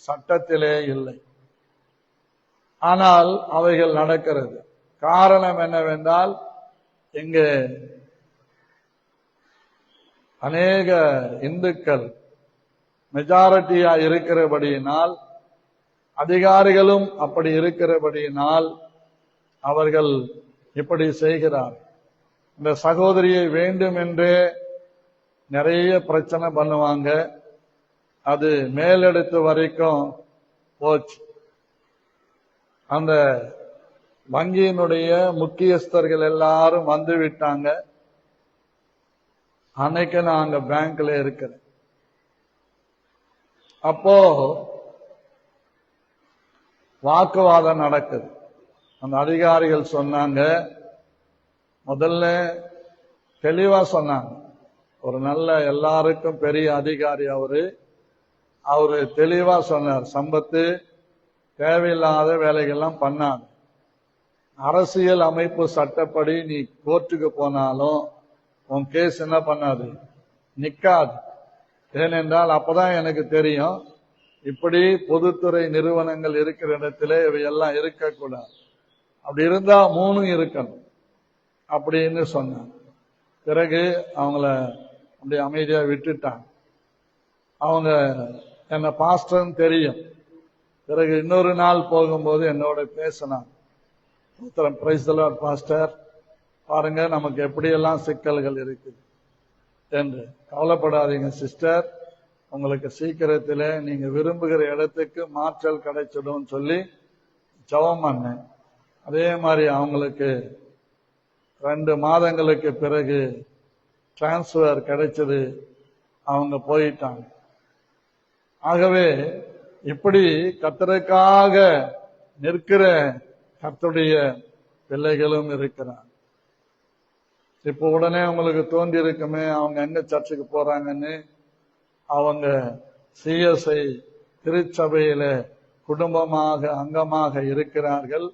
சட்டத்திலே இல்லை. ஆனால் அவைகள் நடக்கிறது. காரணம் என்னவென்றால், இங்கே அநேக இந்துக்கள் மெஜாரிட்டியா இருக்கிறபடியினால், அதிகாரிகளும் அப்படி இருக்கிறபடியினால் அவர்கள் இப்படி செய்கிறார். இந்த சகோதரியை வேண்டும் என்றே நிறைய பிரச்சனை பண்ணுவாங்க. அது மேலெடுத்து வரைக்கும் போச்சு. அந்த வங்கியினுடைய முக்கியஸ்தர்கள் எல்லாரும் வந்து விட்டாங்க. அன்னைக்கு நான் அங்க பேங்க்ல இருக்கிறேன். அப்போ வாக்குவாதம் நடக்குது. அந்த அதிகாரிகள் சொன்னாங்க, முதல்ல தெளிவா சொன்னாங்க. ஒரு நல்ல எல்லாருக்கும் பெரிய அதிகாரி அவரு தெளிவா சொன்னார், சம்பத்து தேவையில்லாத வேலைகள்லாம் பண்ணாங்க. அரசியல் அமைப்பு சட்டப்படி நீ கோர்ட்டுக்கு போனாலும் உன் கேஸ் என்ன பண்ணாது, நிக்காது. ஏனென்றால் அப்பதான் எனக்கு தெரியும், இப்படி பொதுத்துறை நிறுவனங்கள் இருக்கிற இடத்துல இவையெல்லாம் இருக்கக்கூடாது. அப்படி இருந்தா 3 இருக்கணும் அப்படின்னு சொன்னாங்க. பிறகு அவங்கள அப்படி அமைதியா விட்டுட்டாங்க. அவங்க என்ன பாஸ்டர்னு தெரியும். பிறகு இன்னொரு நாள் போகும்போது என்னோட பேசினாங்க. பிரைஸ் தி லார்ட் பாஸ்டர், பாருங்க நமக்கு எப்படியெல்லாம் சிக்கல்கள் இருக்குது என்று. கவலைப்படாதீங்க சிஸ்டர், உங்களுக்கு சீக்கிரத்தில் நீங்க விரும்புகிற இடத்துக்கு மாற்றல் கிடைச்சிடும் சொல்லி ஜெபம் பண்ணேன். அதே மாதிரி அவங்களுக்கு 2 மாதங்களுக்கு பிறகு டிரான்ஸ்பர் கிடைச்சது, அவங்க போயிட்டாங்க. ஆகவே இப்படி கர்த்தருக்காக நிற்கிற கர்த்தருடைய பிள்ளைகளும் இருக்கிறார். இப்போ உடனே உங்களுக்கு தோன்றி இருக்குமே அவங்க எங்க சர்ச்சுக்கு போறாங்கன்னு. அவங்க சிஎஸ்ஐ திருச்சபையில குடும்பமாக அங்கமாக இருக்கிறார்கள்.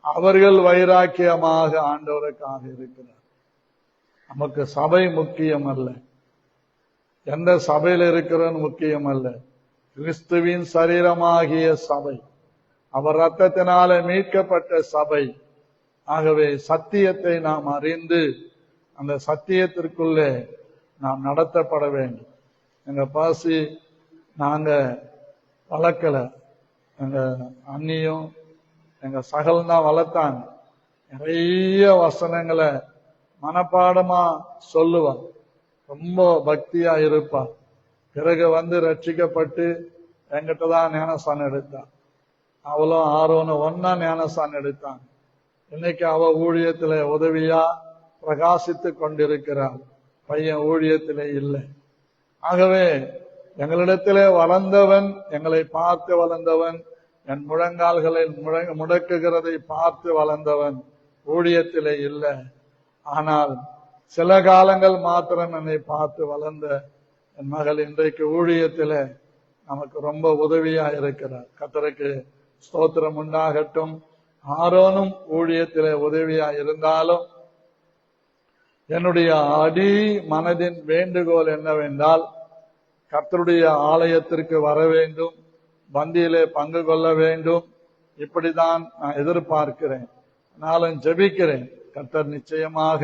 அவர்கள் வைராக்கியமாக ஆண்டவருக்காக இருக்கிறார். நமக்கு சபை முக்கியம் அல்ல, எந்த சபையில் இருக்கிறோம் முக்கியம் அல்ல. கிறிஸ்துவின் சரீரமாகிய சபை, அவர் ரத்தத்தினால மீட்கப்பட்ட சபை. ஆகவே சத்தியத்தை நாம் அறிந்து அந்த சத்தியத்திற்குள்ளே நாம் நடத்தப்பட வேண்டும். எங்க பாசி நாங்க வளர்க்கல, எங்க அண்ணியும் எங்க சகல் தான் வளர்த்தாங்க. நிறைய வசனங்களை மனப்பாடமா சொல்லுவார், ரொம்ப பக்தியா இருப்பார். பிறகு ரட்சிக்கப்பட்டு என்கிட்ட தான் ஞானஸ்தானம் எடுத்தான். அவளும் ஆரோனும் ஒன்னா ஞானஸ்தானம் எடுத்தாங்க. இன்னைக்கு அவ ஊழியத்திலே உதவியா பிரகாசித்து கொண்டிருக்கிறார். பையன் ஊழியத்திலே இல்லை. ஆகவே எங்களிடத்திலே வளர்ந்தவன், எங்களை பார்த்து வளர்ந்தவன், என் முழங்கால்களை முடக்குகிறதை பார்த்து வளர்ந்தவன் ஊழியத்திலே இல்லை. ஆனால் சில காலங்கள் மாத்திரம் என்னை பார்த்து வளர்ந்த என் மகள் இன்றைக்கு ஊழியத்திலே நமக்கு ரொம்ப உதவியா இருக்கிறார். கர்த்தருக்கு ஸ்தோத்திரம் உண்டாகட்டும். ஆரோனும் ஊழியத்திலே உதவியா இருந்தாலும் என்னுடைய அடி மனதின் வேண்டுகோள் என்னவென்றால், கர்த்தருடைய ஆலயத்திற்கு வர வேண்டும், பந்தியிலே பங்கு கொள்ள வேண்டும். இப்படிதான் நான் எதிர்பார்க்கிறேன். நானும் ஜெபிக்கிறேன். கர்த்தர் நிச்சயமாக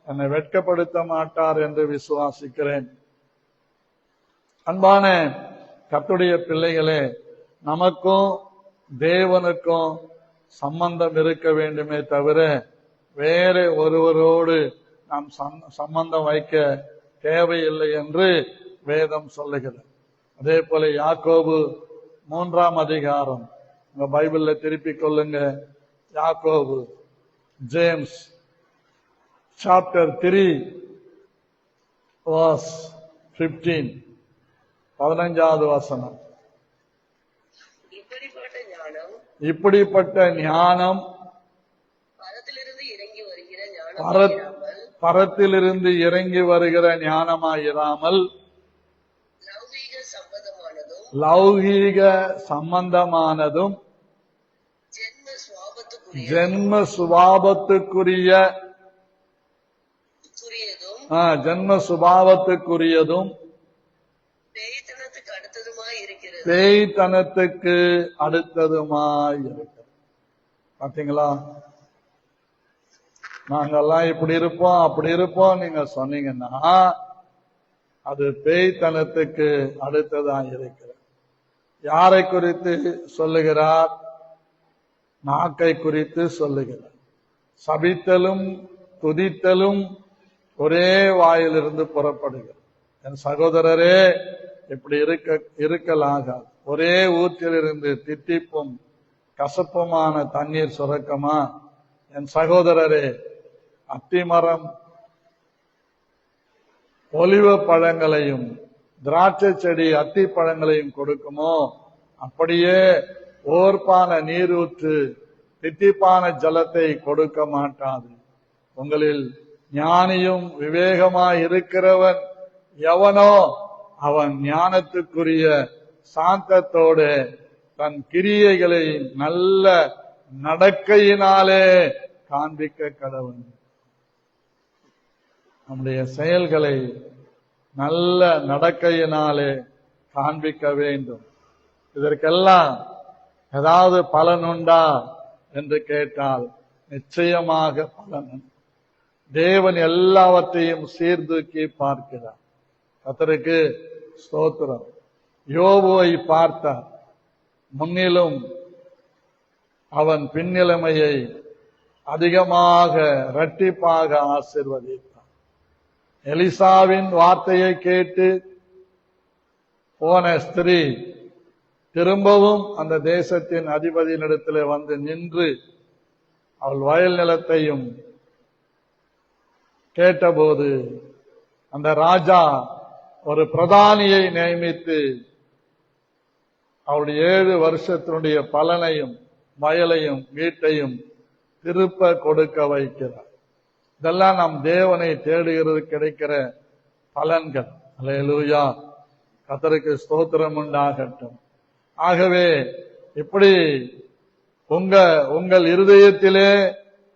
என்னை வெட்கப்படுத்த மாட்டார் என்று விசுவாசிக்கிறேன். அன்பான கர்த்தருடைய பிள்ளைகளே, நமக்கும் தேவனுக்கும் சம்பந்தம் இருக்க வேண்டுமே தவிர வேற ஒருவரோடு நாம் சம்பந்தம் வைக்க தேவையில்லை என்று வேதம் சொல்லுகிறது. அதே போல யாக்கோபு 3ஆம் அதிகாரம், உங்க பைபிள்ல திருப்பிக் கொள்ளுங்க. யாக்கோபு, ஜேம்ஸ் சாப்டர் 3 verse 15, 15வது வசனம். இப்படிப்பட்ட ஞானம் பரத்திலிருந்து இறங்கி வருகிற ஞானமாயிராமல் லௌகீக சம்பந்தமானதும் ஜென்ம சுபாவத்துக்குரியதும் பேய்த்தனத்துக்கு அடுத்ததுமாய் இருக்கிறது. பாத்தீங்களா? நாங்கெல்லாம் இப்படி இருப்போம் அப்படி இருப்போம் நீங்க சொன்னீங்கன்னா அது பேய்த்தனத்துக்கு அடுத்ததான் இருக்கிறது. யாரை குறித்து சொல்லுகிறார்? நாக்கை குறித்து சொல்லுகிறார். சபித்தலும் துதித்தலும் ஒரே வாயிலிருந்து புறப்படுகிறது. என் சகோதரரே, இப்படி இருக்கலாகாது. ஒரே ஊற்றிலிருந்து தித்திப்பும் கசப்புமான தண்ணீர் சுரக்கமா? என் சகோதரரே, அத்திமரம் ஒலிவ பழங்களையும் திராட்சை செடி அத்தி பழங்களையும் கொடுக்குமோ, அப்படியே ஓர்ப்பான நீரூற்று தித்திப்பான ஜலத்தை கொடுக்க மாட்டாது. உங்களில் ஞானியும் விவேகமாய் இருக்கிறவன் எவனோ அவன் ஞானத்துக்குரிய சாந்தத்தோடு தன் கிரியைகளை நல்ல நடக்கையினாலே காண்பிக்க கடவன். நம்முடைய செயல்களை நல்ல நடக்கையினாலே காண்பிக்க வேண்டும். இதற்கெல்லாம் ஏதாவது பலனுண்டா என்று கேட்டால் நிச்சயமாக பலன். தேவன் எல்லாவற்றையும் சீர்தூக்கி பார்க்கிறார். கர்த்தருக்கு ஸ்தோத்திரம். யோபுவை பார்த்தார். முன்னிலும் அவன் பின்னிலைமையை அதிகமாக இரட்டிப்பாக ஆசீர்வதித்தான். எலிசாவின் வார்த்தையை கேட்டு போன ஸ்திரீ திரும்பவும் அந்த தேசத்தின் அதிபதியினிடத்திலே வந்து நின்று அவள் வயல் நிலத்தையும் கேட்டபோது அந்த ராஜா ஒரு பிரதானியை நியமித்து அவருடைய 7 வருஷத்தினுடைய பலனையும் வயலையும் வீட்டையும் திருப்ப கொடுக்க வைக்கிறார். இதெல்லாம் நாம் தேவனை தேடுகிறது கிடைக்கிற பலன்கள். அல்லேலூயா, கர்த்தருக்கு ஸ்தோத்திரம் உண்டாகட்டும். ஆகவே இப்படி உங்கள் இருதயத்திலே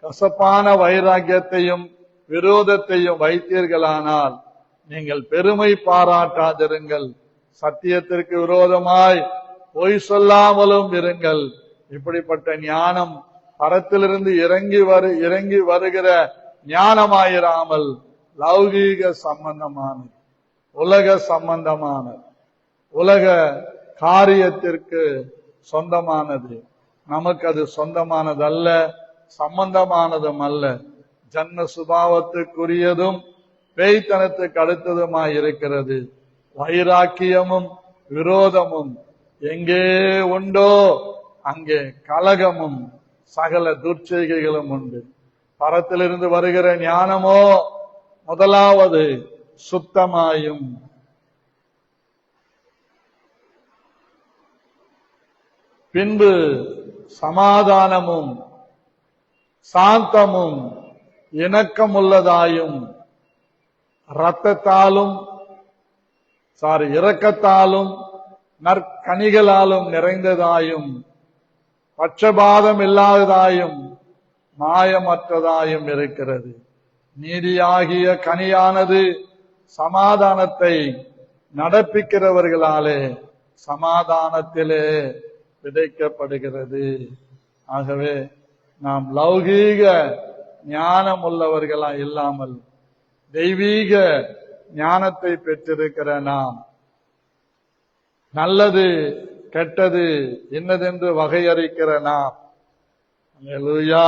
கசப்பான வைராக்கியத்தையும் விரோதத்தையும் வைத்தீர்களானால் நீங்கள் பெருமை பாராட்டாதிருங்கள். சத்தியத்திற்கு விரோதமாய் பொய் சொல்லாமலும் இருங்கள். இப்படிப்பட்ட ஞானம் பரத்திலிருந்து இறங்கி வருகிற ஞானமாயிராமல் லௌகீக சம்பந்தமானது, உலக சம்பந்தமானது, உலக காரியத்திற்கு சொந்தமானது. நமக்கு அது சொந்தமானதல்ல, சம்பந்தமானதும் அல்ல. ஜன்ம சுபாவத்துக்குரியதும் பேய்த்தனத்துக்கு அடுத்ததுமாய் இருக்கிறது. வைராக்கியமும் விரோதமும் எங்கே உண்டோ அங்கே கலகமும் சகல துர்ச்செய்கைகளும் உண்டு. பரத்திலிருந்து வருகிற ஞானமோ முதலாவது சுத்தமாயும் பின்பு சமாதானமும் சாந்தமும் இணக்கமுள்ளதாயும் இரக்கத்தாலும் நற்கனிகளாலும் நிறைந்ததாயும் பட்சபாதம் இல்லாததாயும் மாயமற்றதாயும் இருக்கிறது. நீதியாகிய கனியானது சமாதானத்தை நடப்பிக்கிறவர்களாலே சமாதானத்திலே விதைக்கப்படுகிறது. ஆகவே நாம் லௌகீக ஞானம் உள்ளவர்களா இல்லாமல் தெய்வீக ஞானத்தை பெற்றிருக்கிற நாம் நல்லது கெட்டது என்னதென்று வகையறிக்கிற நாம், அல்லேலூயா.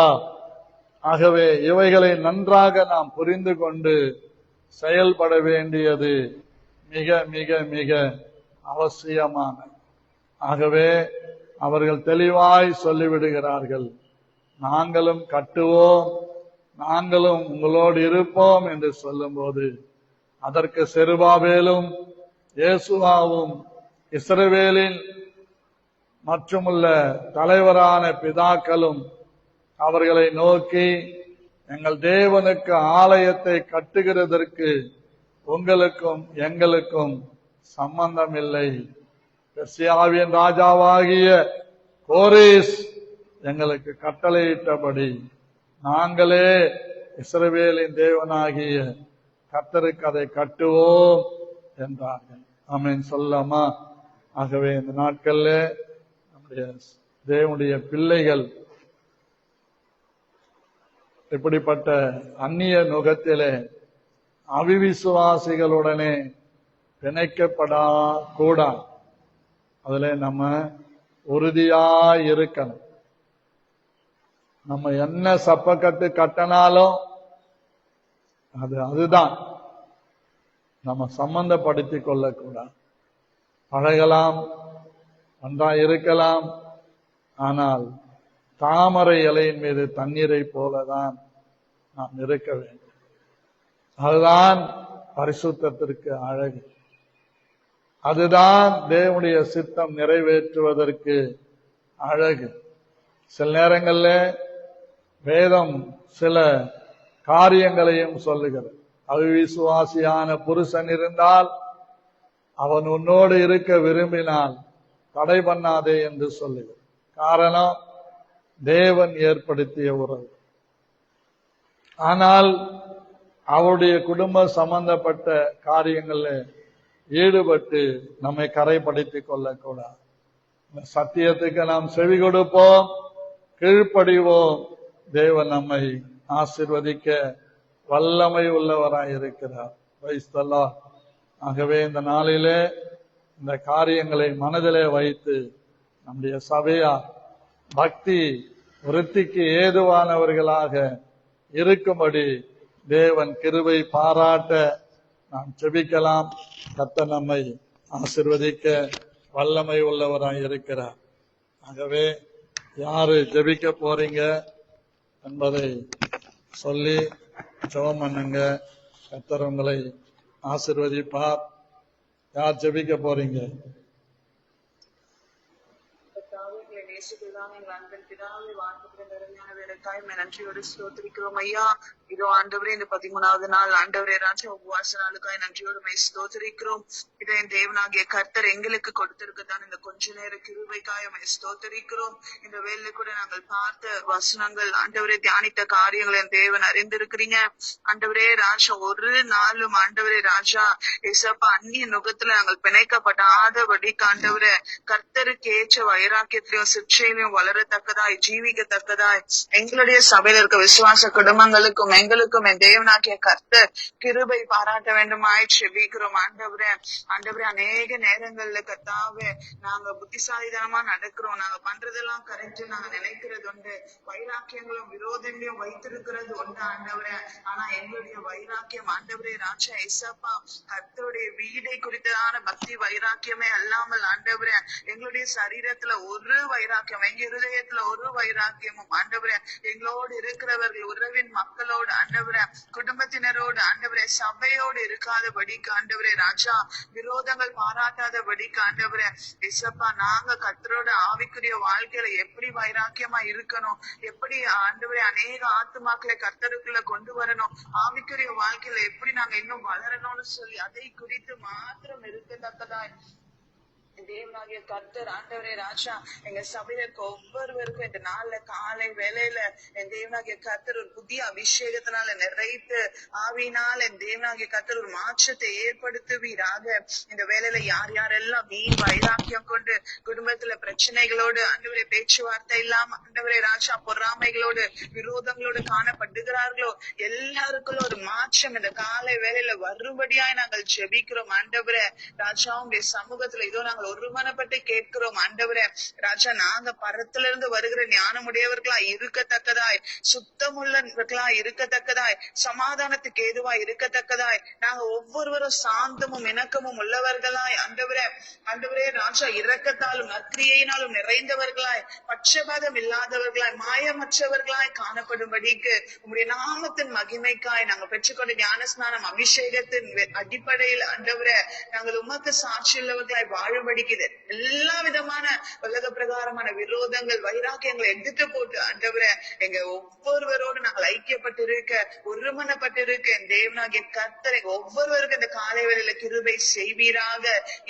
ஆகவே இவைகளை நன்றாக நாம் புரிந்து கொண்டு செயல்பட வேண்டியது மிக மிக மிக அவசியமானது. ஆகவே அவர்கள் தெளிவாய் சொல்லிவிடுகிறார்கள், நாங்களும் கட்டுவோம், நாங்களும் உங்களோடு இருப்போம் என்று சொல்லும்போது அதற்கு செருபாபேலும் இயேசுவாவும் இஸ்ரவேலின் மற்றுமுள்ள தலைவரான பிதாக்களும் அவர்களை நோக்கி, எங்கள் தேவனுக்கு ஆலயத்தை கட்டுகிறதற்கு உங்களுக்கும் எங்களுக்கும் சம்பந்தம் இல்லை. பெர்சியாவின் ராஜாவாகிய கோரேஸ் எங்களுக்கு கட்டளையிட்டபடி நாங்களே இஸ்ரவேலின் தேவனாகிய கர்த்தருக்கு அதை கட்டுவோம் என்றார்கள். ஆமென் சொல்லலாமா? ஆகவே இந்த நாட்கள்ல நம்முடைய தேவனுடைய பிள்ளைகள் இப்படிப்பட்ட அந்நிய நுகத்திலே அவிவிசுவாசிகளுடனே பிணைக்கப்படக்கூடாது. அதுல நம்ம உறுதியாய் இருக்கணும். நம்ம என்ன சப்பக்கட்டு கட்டினாலும் அதுதான் நம்ம சம்பந்தப்படுத்திக் கொள்ளக்கூடாது. பழகலாம், ஒன்றா இருக்கலாம், ஆனால் தாமரை இலையின் மீது தண்ணீரை போலதான் நாம் இருக்க வேண்டும். அதுதான் பரிசுத்தத்திற்கு அழகு. அதுதான் தேவனுடைய சித்தம் நிறைவேற்றுவதற்கு அழகு. சில நேரங்கள்ல வேதம் சில காரியங்களையும் சொல்லுகிறது. அவிசுவாசியான புருஷன் இருந்தால் அவன் உன்னோடு இருக்க விரும்பினால் தடை பண்ணாதே என்று சொல்லுகிறது. காரணம், தேவன் ஏற்படுத்திய உறவு. ஆனால் அவருடைய குடும்ப சம்பந்தப்பட்ட காரியங்கள்ல ஈடுபட்டு நம்மை கரைப்படுத்திக் கொள்ளக்கூடாது. சத்தியத்துக்கு நாம் செவி கொடுப்போம், கீழ்ப்படிவோம். தேவன் நம்மை ஆசீர்வதிக்க வல்லமை உள்ளவராயிருக்கிறார். வைஸ்தல்லா. ஆகவே இந்த நாளிலே இந்த காரியங்களை மனதிலே வைத்து நம்முடைய சபையார் பக்தி விருத்திக்கு ஏதுவானவர்களாக இருக்கும்படி தேவன் கிருபை பாராட்ட நாம் ஜெபிக்கலாம். கர்த்தர் நம்மை ஆசீர்வதிக்க வல்லமை உள்ளவராய் இருக்கிறார். ஆகவே யாரு ஜெபிக்க போறீங்க என்பதை சொல்லி ஜெபம் பண்ணுங்க. கர்த்தர் உங்களை ஆசீர்வதிப்பார். யார் ஜெபிக்க போறீங்க? நன்றியோடு ஸ்தோத்திரிக்கிறோம் ஐயா. இதோ ஆண்டவரே, இந்த 13வது நாள் ஆண்டவரே ராஜா உபவாச நாளுக்காய் நன்றியோடு ஸ்தோத்திரிக்கிறோம். இதை என் தேவனாகிய கர்த்தர் எங்களுக்கு கொடுத்திருக்கத்தான் இந்த கொஞ்ச நேர கிருபைக்காய் ஸ்தோத்திரிக்கிறோம். இந்த வேலையில கூட நாங்கள் பார்த்த வசனங்கள் ஆண்டவரே, தியானித்த காரியங்கள் என் தேவன் அறிந்திருக்கிறீங்க. ஆண்டவரே ராஜா, ஒரு நாளும் ஆண்டவரே ராஜா ஏசப்பா அந்நிய நுகத்துல நாங்கள் பிணைக்கப்படாதபடி ஆண்டவரே கர்த்தருக்கு ஏற்ற வைராக்கியத்திலையும் சிற்சையிலையும் வளரத்தக்கதாய் ஜீவிக்கத்தக்கதாய் எங்களுடைய சபையில இருக்க விசுவாச குடும்பங்களுக்கும் எங்களுக்கும் என் தேவனாகிய கர்த்தர் கிருபை பாராட்ட வேண்டுமாய் செபிக்கிறோம். ஆண்டவரே ஆண்டவரே, அநேக நேரங்கள்ல கர்த்தாவே நாங்க புத்திசாலிதனமா நடக்கிறோம். நாங்க பண்றதெல்லாம் கரெக்ட் நாங்க நினைக்கிறது உண்டு. வைராக்கியங்களும் விரோதங்களையும் வைத்திருக்கிறது உண்டு ஆண்டவரே. ஆனா எங்களுடைய வைராக்கியம் ஆண்டவரே ராஜா ஏசப்பா கர்த்தருடைய வீடை குறித்ததான பக்தி வைராக்கியமே அல்லாமல் ஆண்டவரே எங்களுடைய சரீரத்துல ஒரு வைராக்கியம், எங்க இருதயத்துல ஒரு வைராக்கியமும் ஆண்டவரே எங்களோடு இருக்கிறவர்கள் உறவின் மக்களோடு ஆண்டவரே குடும்பத்தினரோடு ஆண்டவரே சபையோடு இருக்காதபடிக்கு ஆண்டவரே ராஜா விரோதங்கள் பாராட்டாதபடிக்கு ஆண்டவரே இசப்பா நாங்க கர்த்தரோட ஆவிக்குரிய வாழ்க்கையில எப்படி வைராக்கியமா இருக்கணும், எப்படி ஆண்டவரே அநேக ஆத்துமாக்களை கர்த்தருக்குள்ள கொண்டு வரணும், ஆவிக்குரிய வாழ்க்கையில எப்படி நாங்க இன்னும் வளரணும்னு சொல்லி அதை குறித்து மாத்திரம் இருக்கத்தக்கதாய் தேவனாகிய கர்த்தர் ஆண்டவரே ராஜா எங்க சபையில இருக்க ஒவ்வொருவருக்கும் இந்த நாள்ல காலை வேலையில என் தேவனாகிய கர்த்தர் ஒரு புதிய அபிஷேகத்தினால நிறைத்து ஆவியினால் என் தேவனாகிய கர்த்தர் ஒரு மாற்றத்தை ஏற்படுத்துவீராக. இந்த வேலையில யார் யாரெல்லாம் வீண் வைராக்கியம் கொண்டு குடும்பத்துல பிரச்சனைகளோடு ஆண்டவரே பேச்சுவார்த்தை இல்லாம ஆண்டவரே ராஜா பொறாமைகளோடு விரோதங்களோடு காணப்படுகிறார்களோ எல்லாருக்குள்ள ஒரு மாற்றம் இந்த காலை வேலையில வரும்படியாய் நாங்கள் ஜெபிக்கிறோம். ஆண்டவரே ராஜா உங்களுடைய சமூகத்துல இதோ நாங்கள் ஒருமனப்பட்டு கேட்கிறோம். ஆண்டவரே ராஜா, நாங்க பரத்துல இருந்து வருகிற ஞானமுடையவர்களா இருக்கத்தக்கதாய், சுத்தமுள்ளவர்களா இருக்கத்தக்கதாய், சமாதானத்துக்கு ஏதுவாய் இருக்கத்தக்கதாய், நாங்க ஒவ்வொருவரும் சாந்தமும் இணக்கமும் உள்ளவர்களாய் ஆண்டவரே ஆண்டவரே ராஜா இரக்கத்தாலும் நற்கிரியையினாலும் நிறைந்தவர்களாய், பட்சபாதம் இல்லாதவர்களாய், மாயமற்றவர்களாய் காணப்படும்படிக்கு உங்களுடைய நாமத்தின் மகிமைக்காய் நாங்க பெற்றுக்கொண்ட ஞானஸ்நானம் அபிஷேகத்தின் அடிப்படையில் ஆண்டவரே நாங்கள் உமக்கு சாட்சியுள்ளவர்களாய் வாழும்படிக்குது எல்லா விதமான உலக பிரகாரமான விரோதங்கள் வைராக்கியங்களை எடுத்து போட்டு ஆண்டவரே எங்க ஒவ்வொருவரோடு நாங்கள் ஐக்கியப்பட்டிருக்க ஒருமனப்பட்டிருக்க என் தேவனாகிய கர்த்தர் எங்க ஒவ்வொருவருக்கும் இந்த காலை வேளையில கிருபை செய்வீராக.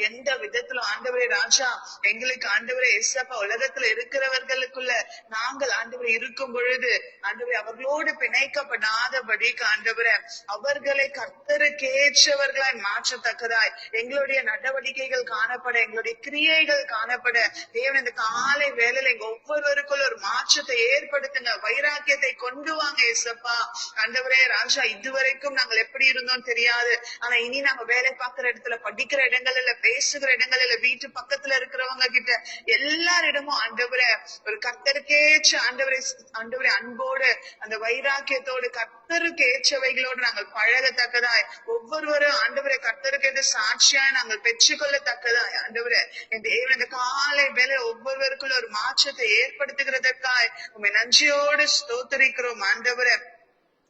எந்த விதத்திலும் ஆண்டவரே ராஜா எங்களுக்கு ஆண்டவரே ஏசப்பா உலகத்துல இருக்கிறவர்களுக்குள்ள நாங்கள் ஆண்டவரே இருக்கும் பொழுது ஆண்டவரே அவர்களோடு பிணைக்கப்படாதபடிக்கு ஆண்டவரே அவர்களை கர்த்தருக்கு ஏற்றவர்களாய் மாற்றத்தக்கதாய் எங்களுடைய நடவடிக்கைகள் காணப்பட எங்களுடைய கிரியைகள் காணப்பட தேவன் இந்த காலை வேலையில எங்க ஒவ்வொருவருக்குள்ள ஒரு மாற்றத்தை ஏற்படுத்துங்க, வைராக்கியத்தை கொண்டு வாங்க ஏசப்பா. ஆண்டவரே ராஜா, இதுவரைக்கும் நாங்கள் எப்படி இருந்தோம் தெரியாது, ஆனா இனி நாங்க வேலை பார்க்கிற இடத்துல, படிக்கிற இடங்கள்ல, பேசுகிற இடங்கள்ல, வீட்டு பக்கத்துல இருக்கிறவங்க கிட்ட எல்லாரிடமும் ஆண்டவரே ஒரு கர்த்தருக்கேற்ற ஆண்டவரே ஆண்டவரே அன்போடு அந்த வைராக்கியத்தோடு கர்த்தருக்கு ஏற்றவைகளோடு நாங்கள் பழகத்தக்கதாய் ஒவ்வொருவரும் ஆண்டவரை கர்த்தருக்கு சாட்சியாய் நாங்கள் பெற்றுக்கொள்ளத்தக்கதாய் ஆண்டவரே என் தேவன் இந்த காலை வேலை ஒவ்வொருவருக்குள்ள ஒரு மாற்றத்தை ஏற்படுத்துகிறதற்காய் உண்மை நன்றியோடு ஸ்தோத்திரிக்கிறோம். ஆண்டவரே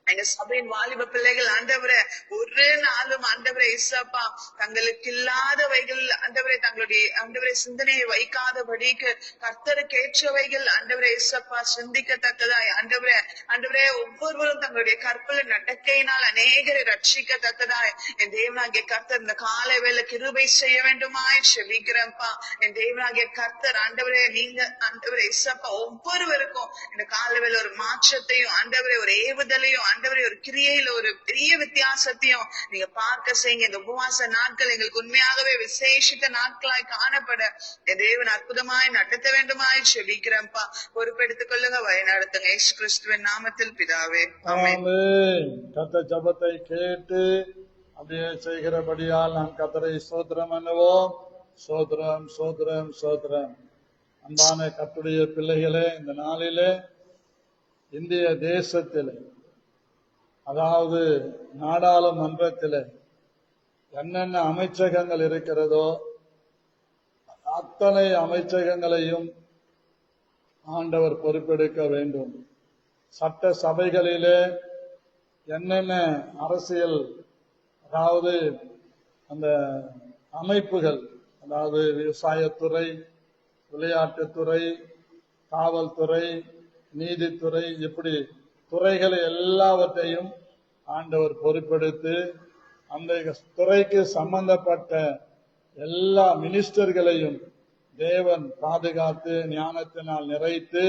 எங்க சபையின் வாலிப பிள்ளைகள் ஆண்டவரே ஒரு நாளும் ஆண்டவரே இசப்பா தங்களுக்கு இல்லாதவைகள் ஆண்டவரே தங்களுடைய ஆண்டவரை சிந்தனையை வைக்காதபடிக்கு கர்த்தருக்கு ஏற்றவைகள் ஆண்டவரே இசப்பா சிந்திக்கத்தக்கதாய் ஆண்டவரே ஆண்டவரே ஒவ்வொருவரும் தங்களுடைய கற்பல நடக்கையினால் அநேகரை ரட்சிக்கத்தக்கதாய் என் தேவனாகிய கர்த்தர் இந்த காலை வேளை கிருபை செய்ய வேண்டுமாய் செபிக்கிறேன்ப்பா. என் தேவனாகிய கர்த்தர் ஆண்டவரே நீங்க ஆண்டவரே இசப்பா ஒவ்வொருவருக்கும் இந்த காலை வேளை ஒரு மாற்றத்தையும் ஆண்டவரே ஒரு ஏவுதலையும் ஆண்டவரே ஒரு கிரியையில ஒரு பெரிய வித்தியாசத்தையும் நீங்க பார்க்க செய்யுங்க. இந்த உபவாச நாட்கள் எங்களுக்கு உண்மையாகவே விசேஷித்த நாட்களாய் காணப்பட என் தேவன் அற்புதமாய் நடத்த வேண்டுமாய் செபிக்கிறேன்ப்பா. பொறுப்பெடுத்துக் கொள்ளுங்க, வழிநடத்துங்க. இயேசு கிறிஸ்துவின் நாமத்தில் பிதாவே, ஆமென். கர்த்தர் ஜெபத்தை கேட்டு அப்படியே செய்கிறபடியால் நாம் கர்த்தரை ஸ்தோத்திரம் பண்ணுவோம். ஸ்தோத்திரம் ஸ்தோத்திரம் ஸ்தோத்திரம். அன்பான கர்த்தருடைய பிள்ளைகளே, இந்த நாளிலே இந்திய தேசத்திலே அதாவது நாடாளுமன்றத்தில் என்னென்ன அமைச்சகங்கள் இருக்கிறதோ அத்தனை அமைச்சகங்களையும் ஆண்டவர் பொறுப்பெடுக்க வேண்டும். சட்ட சபைகளிலே என்னென்ன அரசியல், அதாவது அந்த அமைப்புகள், அதாவது விவசாயத்துறை, விளையாட்டுத்துறை, காவல்துறை, நீதித்துறை, இப்படி துறைகளை எல்லாவற்றையும் ஆண்டவர் பொறுப்பெடுத்து அந்த துறைக்கு சம்பந்தப்பட்ட எல்லா மினிஸ்டர்களையும் தேவன் பாதுகாத்து ஞானத்தினால் நிறைத்து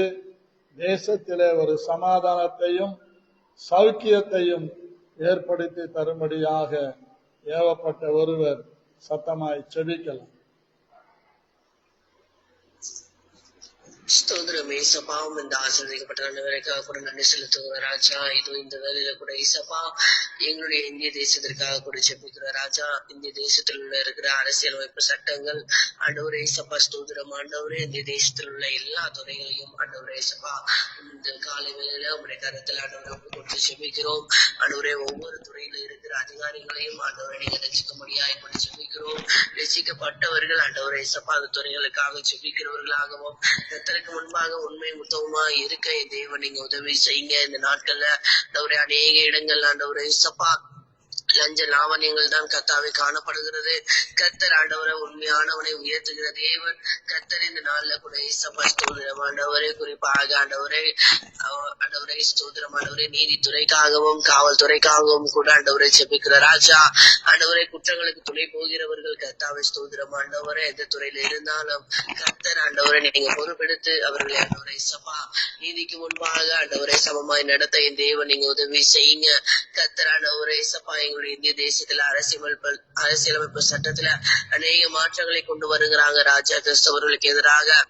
தேசத்திலே ஒரு சமாதானத்தையும் சௌக்கியத்தையும் ஏற்படுத்தி தரும்படியாக ஏவப்பட்ட ஒருவர் சத்தமாய் செபிக்கலாம். ஸ்தோத்திரம் ஏசப்பாவும் இந்த ஆசீர்வதிக்கப்பட்ட ஆண்டவருக்காக கூட நன்றி செலுத்துகிற ராஜா. இது இந்த வேலையில கூட ஏசப்பா எங்களுடைய இந்திய தேசத்திற்காக கூட செபிக்கிற ராஜா. இந்திய தேசத்தில் உள்ள இருக்கிற அரசியலமைப்பு சட்டங்கள் ஆண்டவரே ஏசப்பா ஸ்தோத்திரம். ஆண்டவரே இந்திய தேசத்தில் உள்ள எல்லா துறைகளையும் ஆண்டவரே ஏசப்பா இந்த காலை வேளையில உங்களுடைய கருத்தில் ஆண்டவரை கொடுத்து செபிக்கிறோம். ஆண்டவரே ஒவ்வொரு துறையில இருக்கிற அதிகாரிகளையும் ஆண்டவரை நீங்க ரசிக்கும்படியாய் கூட செபிக்கிறோம். ரசிக்கப்பட்டவர்கள் ஆண்டவரே ஏசப்பா அந்த துறைகளுக்காக செபிக்கிறவர்களாகவும் முன்பாக உண்மை முத்தமா இருக்க தேவன் நீங்க உதவி செய்யுங்க. இந்த நாட்கள்ல ஆண்டவரே அநேக இடங்கள் ஆண்டவரே சப்பா லஞ்ச லாவணியங்கள் தான் கர்த்தாவே காணப்படுகிறது. கர்த்தர் ஆண்டவரை உண்மையானவனை உயர்த்துகிற தேவன். கர்த்தர் இந்த நாள்ல கூட ஏசப்பா ஸ்தோத்திரம் ஆண்டவரே, குறிப்பாக ஆண்டவரே ஸ்தோத்திரம் ஆண்டவரே நீதித்துறைக்காகவும் காவல்துறைக்காகவும் கூட ஆண்டவரை செபிக்கிற ராஜா. ஆண்டவரை குற்றங்களுக்கு துணை போகிறவர்கள் கர்த்தாவே ஸ்தோத்திரம் ஆண்டவரை எந்த துறையில இருந்தாலும் கர்த்தர் ஆண்டவரை நீங்க பொறுப்பெடுத்து அவர்களை ஆண்டவரை சப்பா நீதிக்கு முன்பாக ஆண்டவரை சமமாய் நடத்த என் தேவன் நீங்க உதவி செய்யுங்க. கர்த்தர் ஆண்டவரை சப்பா எங்களுடைய இந்திய தேசத்துல அரசியலமைப்பு சட்டத்துல அநேக மாற்றங்களை கொண்டு வருகிறாங்க ராஜா. கிறிஸ்தவர்களுக்கு எதிராக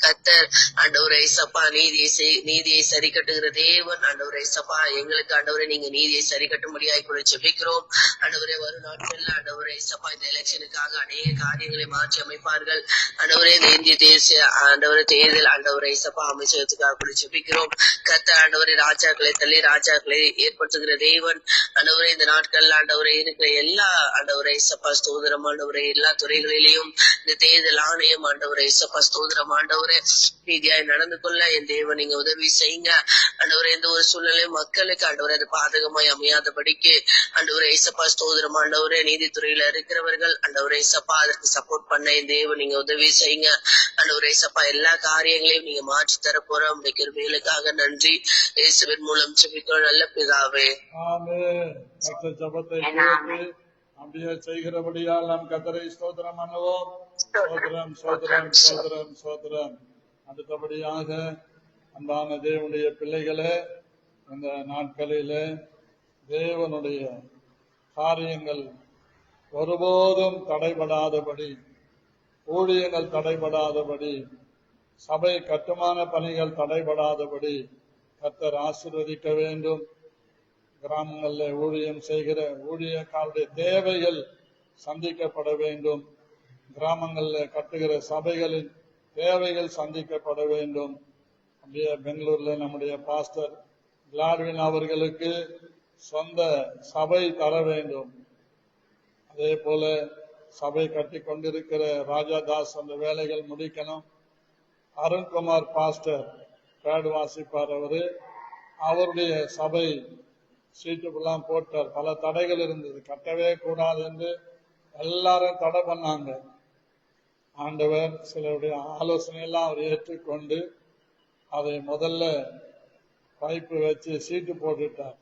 கர்த்தர் ஆண்டவரை சப்பா நீதியை சரி கட்டுகிற தேவன். ஆண்டவரை சப்பா எங்களுக்கு ஆண்டவரை நீங்க நீதியை சரி கட்டும்படியாய் கூட ஜெபிக்கிறோம். ஆண்டவரே வரும் நாட்கள்ல ஆண்டவரை சப்பா இந்த எலெக்ஷனுக்காக அநேக காரியங்களை மாற்றி அமைப்பார்கள். ஆண்டவரே இந்த இந்திய தேச ஆண்டவரை தேர்தல் ஆண்டவரை சப்பா அமைச்சகத்துக்காக கூட ஜெபிக்கிறோம். கர்த்தர் ஆண்டவரை ராஜாக்களை தள்ளி ராஜாக்களை ஏற்படுத்துகிற தேவன். ஆண்டவரே இந்த நாட்கள்ல ஆண்டவரை இருக்கிற எல்லா ஆண்டவரை சப்பா ஸ்தோத்திரம் ஆண்டவரை எல்லா துறைகளிலேயும் இந்த தேர்தல் ஆணையம் ஆண்டவரை சப்பா ஸ்தோத்திரம் ஆண்டவரை நீதியாய் நடந்து கொள்ள என் தேவன் நீங்க உதவி செய்யுங்க. ஆண்டவரே எந்த ஒரு சூழ்நிலையும் மக்களுக்கு ஆண்டவரை அது பாதகமாய் அமையாதபடிக்கு ஆண்டவரே ஏசப்பா ஸ்தோத்திரம் ஆண்டவரே நீதித்துறையில இருக்கிறவர்கள் ஆண்டவரே ஏசப்பா அதற்கு சப்போர்ட் பண்ண என் தேவன் நீங்க உதவி செய்யுங்க. ஆண்டவரே ஏசப்பா எல்லா காரியங்களையும் நீங்க மாற்றி தர போறோம். உங்களுடைய கிருபைகளுக்காக நன்றி. இயேசுவின் மூலம் ஜெபிக்கிறோம் நல்ல பிதாவே. ஆமென். ஜெபத்தை கேட்டு அப்படியே செய்கிறபடியால் நாம் கர்த்தரை ஸ்தோத்திரம் பண்ணுவோம். ஸ்தோத்திரம் ஸ்தோத்திரம் ஸ்தோத்திரம் ஸ்தோத்திரம். அடுத்தபடியாக அன்பான தேவனுடைய பிள்ளைகளே, இந்த நாட்களில தேவனுடைய காரியங்கள் ஒருபோதும் தடைபடாதபடி, ஊழியங்கள் தடைபடாதபடி, சபை கட்டுமான பணிகள் தடைபடாதபடி கர்த்தர் ஆசீர்வதிக்க வேண்டும். கிராமங்களில் ஊழியம் செய்கிற ஊழியக்காரருடைய தேவைகள் சந்திக்கப்பட வேண்டும். கிராமங்களில் கட்டுகிற சபைகளின் தேவைகள் சந்திக்கப்பட வேண்டும். அப்படியே பெங்களூர்ல நம்முடைய பாஸ்டர் கிளாட்வின் அவர்களுக்கு சொந்த சபை தர வேண்டும். அதே போல சபை கட்டி கொண்டிருக்கிற ராஜாதாஸ் அந்த வேலைகள் முடிக்கணும். அருண்குமார் பாஸ்டர் பேட் வாசிப்பார், அவருடைய சபை சீட்டுக்கெல்லாம் போட்டார். பல தடைகள் இருந்தது, கட்டவே கூடாது என்று எல்லாரும் தடை பண்ணாங்க. ஆண்டவர் சிலருடைய ஆலோசனையெல்லாம் அவர் ஏற்றுக்கொண்டு அதை முதல்ல பைப்பு வச்சு சீட்டு போட்டுட்டார்.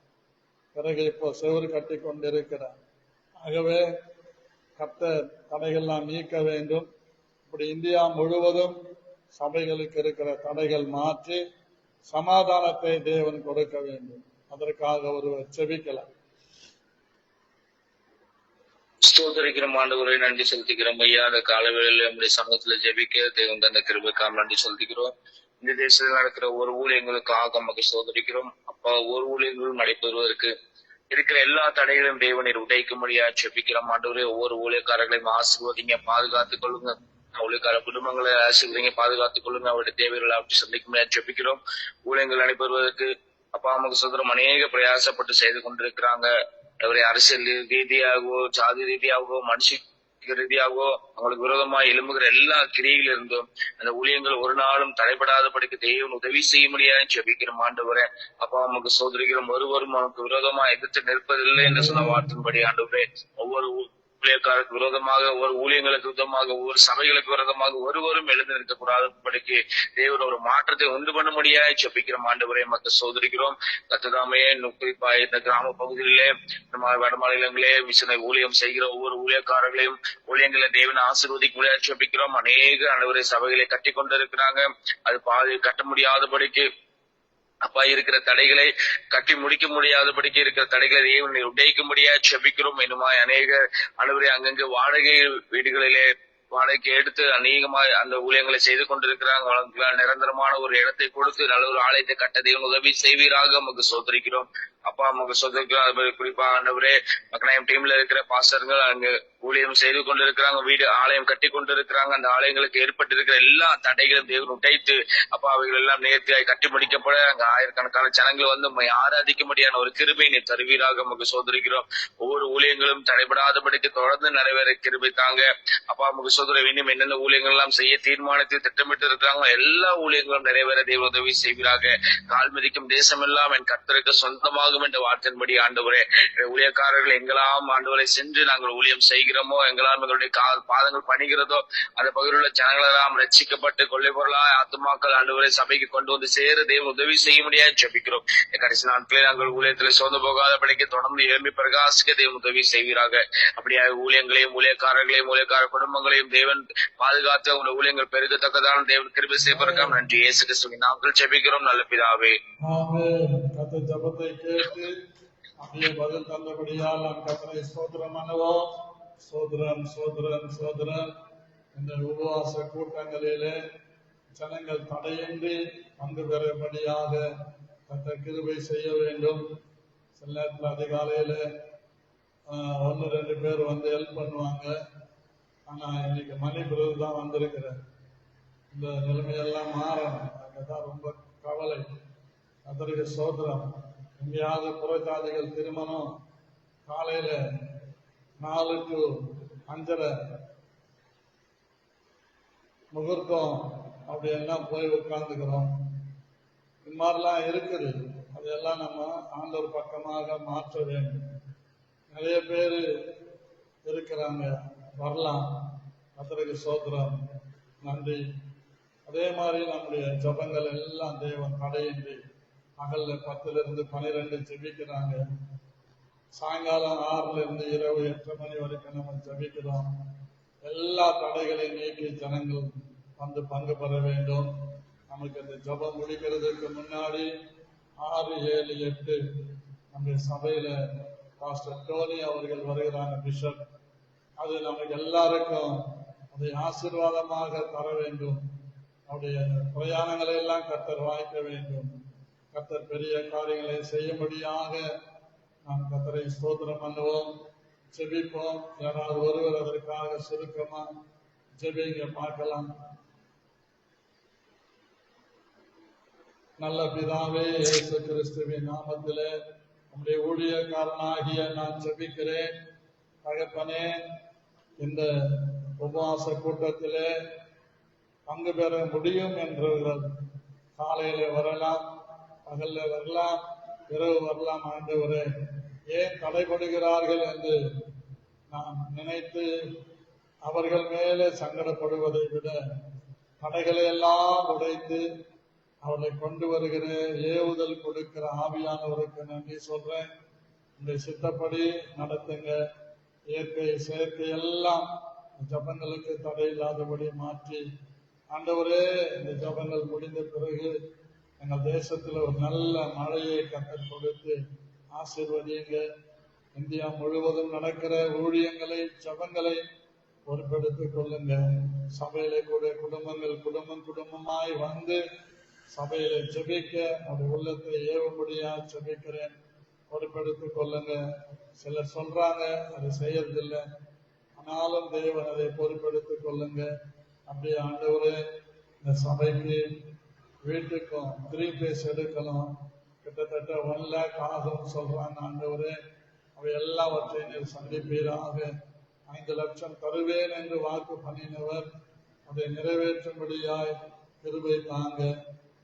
பிறகு இப்போ செவரு கட்டி கொண்டிருக்கிறார். ஆகவே கர்த்தர் தடைகள்லாம் நீக்க வேண்டும். இப்படி இந்தியா முழுவதும் சபைகளுக்கு இருக்கிற தடைகள் மாற்றி சமாதானத்தை தேவன் கொடுக்க வேண்டும். அதற்காக ஒருவர் செபிக்கலாம். ஸ்தோத்திரிக்கிறோம் ஆண்டவரை, நன்றி செலுத்திக்கிறோம் ஐயா. அந்த காலவேளையில நம்முடைய சமூகத்துல ஜெபிக்க தேவன் தந்த கிருபைக்காக நன்றி செலுத்திக்கிறோம். இந்த தேசத்தில் நடக்கிற ஒரு ஊழியங்களுக்காக நமக்கு ஸ்தோத்திரிக்கிறோம் அப்பா. ஒரு ஊழியங்களும் நடைபெறுவதற்கு இருக்கிற எல்லா தடைகளையும் தேவனீர் உடைக்கும்படியா ஜெபிக்கிறோம் ஆண்டவரே. ஒவ்வொரு ஊழியக்காரர்களையும் ஆசீர்வதிங்க, பாதுகாத்துக் கொள்ளுங்க. ஊழியக்கார குடும்பங்களை ஆசீர்வதிங்க, பாதுகாத்துக் கொள்ளுங்க. அவருடைய தேவைகளை அப்படி சந்திக்கும்படியா ஜெபிக்கிறோம். ஊழியங்கள் நடைபெறுவதற்கு அப்பா அம்மாக்கு சோதரம் அநேக பிரயாசப்பட்டு செய்து கொண்டிருக்கிறாங்க. அவரை அரசியல் ரீதியாகவோ ஜாதி ரீதியாகவோ மனுஷ ஆத்மீக ரீதியாகவோ அவங்களுக்கு விரோதமா எழும்புகிற எல்லா கிரியில இருந்தும் அந்த ஊழியங்கள் ஒரு நாளும் தடைபடாதபடிக்கு தேவன் உதவி செய்ய முடியாது ஜெபிக்கிறோம் ஆண்டவரே. அப்பா நமக்கு சோதரிக்கிறோம், ஒருவரும் நமக்கு விரோதமா எதிர்த்து நிற்பதில்லை என்று சொன்ன வார்த்தையின்படி ஆண்டவரே ஒவ்வொரு ஊழியக்காரருக்கு விரோதமாக, ஒவ்வொரு ஊழியங்களுக்கு விரோதமாக, ஒவ்வொரு சபைகளுக்கு விரோதமாக ஒருவரும் எழுந்து நிற்கக்கூடாதபடிக்கு தேவன் ஒரு மாற்றத்தை உண்டு பண்ண முடியாது ஜெபிக்கிறோம் ஆண்டவரே. மக்கள் சோதரிக்கிறோம் கர்த்ததாமே. குறிப்பா இந்த கிராம பகுதியிலே நம்ம வட மாநிலங்களே மிஷனை ஊழியம் செய்கிற ஒவ்வொரு ஊழியக்காரர்களையும் ஊழியங்களை தேவன் ஆசீர்வதிக்க முடியாது ஜெபிக்கிறோம். அநேக ஆண்டவரே சபைகளை கட்டி கொண்டிருக்கிறாங்க, அது பாதி கட்ட முடியாதபடிக்கு அப்பா இருக்கிற தடைகளை கட்டி முடிக்க முடியாதபடிக்கு இருக்கிற தடைகளை தேவனை உடைக்க முடியாது ஜெபிக்கிறோம். இன்னுமாய் அநேக ஆண்டவரே அங்கங்க வாடகை வீடுகளிலே வாடகைக்கு எடுத்து அநேகமாய் அந்த ஊழியங்களை செய்து கொண்டிருக்கிறாங்க. நிரந்தரமான ஒரு இடத்தை கொடுத்து நல்ல ஒரு ஆலயத்தை கட்ட தேவன் உதவி செய்வீராக நமக்கு சோதரிக்கிறோம். அப்பா நமக்கு சோதரிக்கிறோம். அது குறிப்பா ஆண்டவரே மக்களாயம் டீம்ல இருக்கிற பாஸ்டர்கள் அங்க ஊழியம் செய்து கொண்டிருக்கிறாங்க, வீடு ஆலயம் கட்டி கொண்டிருக்கிறாங்க. அந்த ஆலயங்களுக்கு ஏற்பட்டிருக்கிற எல்லா தடைகளும் தேவன் உடைத்து அப்பா அவைகள் எல்லாம் நேர்த்தியாய் கட்டி முடிக்கப்பட அங்க ஆயிரக்கணக்கான ஜனங்கள் வந்து ஆராதிக்க முடியாத ஒரு கிருபை நீ தருவீராக நமக்கு சோதரிக்கிறோம். ஒவ்வொரு ஊழியங்களும் தடைபடாதபடிக்கு தொடர்ந்து நிறைவேற கிருபை தாங்க. அப்பா நமக்கு சோதரை இன்னும் என்னென்ன ஊழியங்கள் எல்லாம் செய்ய தீர்மானத்தை திட்டமிட்டு இருக்கிறாங்க எல்லா ஊழியங்களும் நிறைவேற தேவன் உதவி செய்வீராக. கால் மிதிக்கும் தேசம் எல்லாம் என் கர்த்தருக்கு சொந்தமாகும் என்ற வார்த்தையின்படி ஆண்டவரே ஊழியக்காரர்கள் எங்கெல்லாம் ஆண்டவரை சென்று நாங்கள் ஊழியம் செய்கிறோமோ, எங்கெல்லாம் எங்களுடைய பாதங்கள் பணிகிறதோ அந்த பகுதியில் உள்ள ஜனங்களெல்லாம் ரட்சிக்கப்பட்டு கொள்ளை பொருளாய் ஆத்துமாக்கள் ஆண்டவரை சபைக்கு கொண்டு வந்து சேர தேவன் உதவி செய்ய முடியாது ஜெபிக்கிறோம். கடைசி நாட்களில் நாங்கள் ஊழியத்தில் சோர்ந்து போகாதபடிக்கு தொடர்ந்து எழும்பி பிரகாசிக்க தேவன் உதவி செய்வீராக. அப்படியாக ஊழியங்களையும் ஊழியக்காரர்களையும் ஊழியக்கார குடும்பங்களையும் தேவன் பாதுகாத்து அவங்க ஊழியங்கள் பெருகத்தக்கதான தேவன் கிருபை செய்வதற்காக நன்றி. இயேசு கிறிஸ்துவின் நாமத்தில் ஜெபிக்கிறோம் நல்ல பிதாவே. கர்த்தர் ஜெபத்தை கேட்டு அப்படியே பதில் தந்தபடியால் நாம் கர்த்தரை ஸ்தோத்திரம் பண்ணுவோம். சோதரன் சோதரன் சோதரன் இந்த உபவாச கூட்டங்களிலே ஜனங்கள் தடையின்றி பங்கு பெறும்படியாக கர்த்தர் கிருபை செய்ய வேண்டும். சில நேரத்தில் அதிகாலையில 1-2 பேர் வந்து ஹெல்ப் பண்ணுவாங்க. ஆனா இன்னைக்கு மணி பிரதர் தான் வந்திருக்கிறேன். இந்த நிலைமையெல்லாம் மாறணும், அங்கதான் ரொம்ப கவலை. கர்த்தருக்கு சோதரம். எங்கேயாவது புறஜாதிகள் திருமணம் காலையில 4 to 5:30 முகூர்த்தம் அப்படி எல்லாம் போய் உட்கார்ந்துக்கிறோம். இந்த மாதிரிலாம் இருக்குது. அதையெல்லாம் நம்ம ஆண்டவர் பக்கமாக மாற்ற வேண்டும். நிறைய பேர் இருக்கிறாங்க, வரலாம். கர்த்தருக்கு சோத்திரம், நன்றி. அதே மாதிரி நம்முடைய ஜபங்கள் எல்லாம் தேவன் தடையின்றி பகல்ல 10-12 ஜெபிக்கிறாங்க. சாயங்காலம் 6 இரவு 8 மணி வரைக்கும் நம்ம ஜெபிக்கிறோம். எல்லா தடைகளையும் நீக்கி ஜனங்கள் வந்து பங்கு பெற வேண்டும். நமக்கு இந்த ஜபம் முடிக்கிறதுக்கு முன்னாடி 6, 7, 8 நம்முடைய சபையில பாஸ்டர் டோனி அவர்கள் வருகிறாங்க, பிஷப். அது நமக்கு எல்லாருக்கும் அதை ஆசீர்வாதமாக தர வேண்டும். அவருடைய பிரயாணங்களை எல்லாம் கர்த்தர் வாய்க்க வேண்டும். கர்த்தர் பெரிய காரியங்களை செய்யும்படியாக நாம் கர்த்தரை ஸ்தோத்திரம் பண்ணுவோம், ஜெபிப்போம். யாராவது ஒருவர் அதற்காக சுருக்கமா ஜெபிங்க பார்க்கலாம். நல்ல பிதாவே, இயேசு கிறிஸ்துவின் நாமத்திலே நம்முடைய ஊழியக்காரனாகிய நான் ஜெபிக்கிறேன். தகப்பனே, இந்த உபவாச கூட்டத்திலே பங்கு பெற முடியும் என்றவர்கள் காலையில வரலாம், பகல்ல வரலாம், இரவு வரலாம். ஆண்டவரே, ஏன் தடைபடுகிறார்கள் என்று நாம் நினைத்து அவர்கள் மேலே சங்கடப்படுவதை விட தடைகளை எல்லாம் உடைத்து அவளை கொண்டு வருகிற ஏவுதல் கொடுக்கிற ஆவியானவருக்கு நன்றி சொல்றேன். இந்த சித்தப்படி நடத்துங்க. இயற்கை செயற்கை எல்லாம் ஜபங்களுக்கு தடை இல்லாதபடி மாற்றி ஆண்டவரே, இந்த ஜபங்கள் முடிந்த பிறகு எங்கள் தேசத்துல ஒரு நல்ல மழையை கற்றுக் கொடுத்து ஆசீர்வதிங்க. இந்தியா முழுவதும் நடக்கிற ஊழியங்களை ஜபங்களை பொறுப்பெடுத்துக் கொள்ளுங்க. சபையில கூட குடும்பங்கள் குடும்பமாய் வந்து சபையில ஜெபிக்க அவருடைய உள்ளத்தை ஏவும்படியா ஜெபிக்கிறேன். பொறுப்பெடுத்துக் கொள்ளுங்க. சிலர் சொல்றாங்க, அதை செய்யறதில்லை. ஆனாலும் தேவன் அதை பொறுப்பெடுத்துக் கொள்ளுங்க. அப்படியே ஆண்டவரே, இந்த சபைக்கு வீட்டுக்கும் 3 பேஸ் எடுக்கணும். கிட்டத்தட்ட 1 lakh ஆகும் சொல்றாங்க. ஆண்டவரே, அவை எல்லாவற்றையும் நீர் சந்திப்பீராக. 5 லட்சம் தருவேன் என்று வாக்கு பண்ணினவர் அதை நிறைவேற்றும்படியாய் கிருபை தாங்க.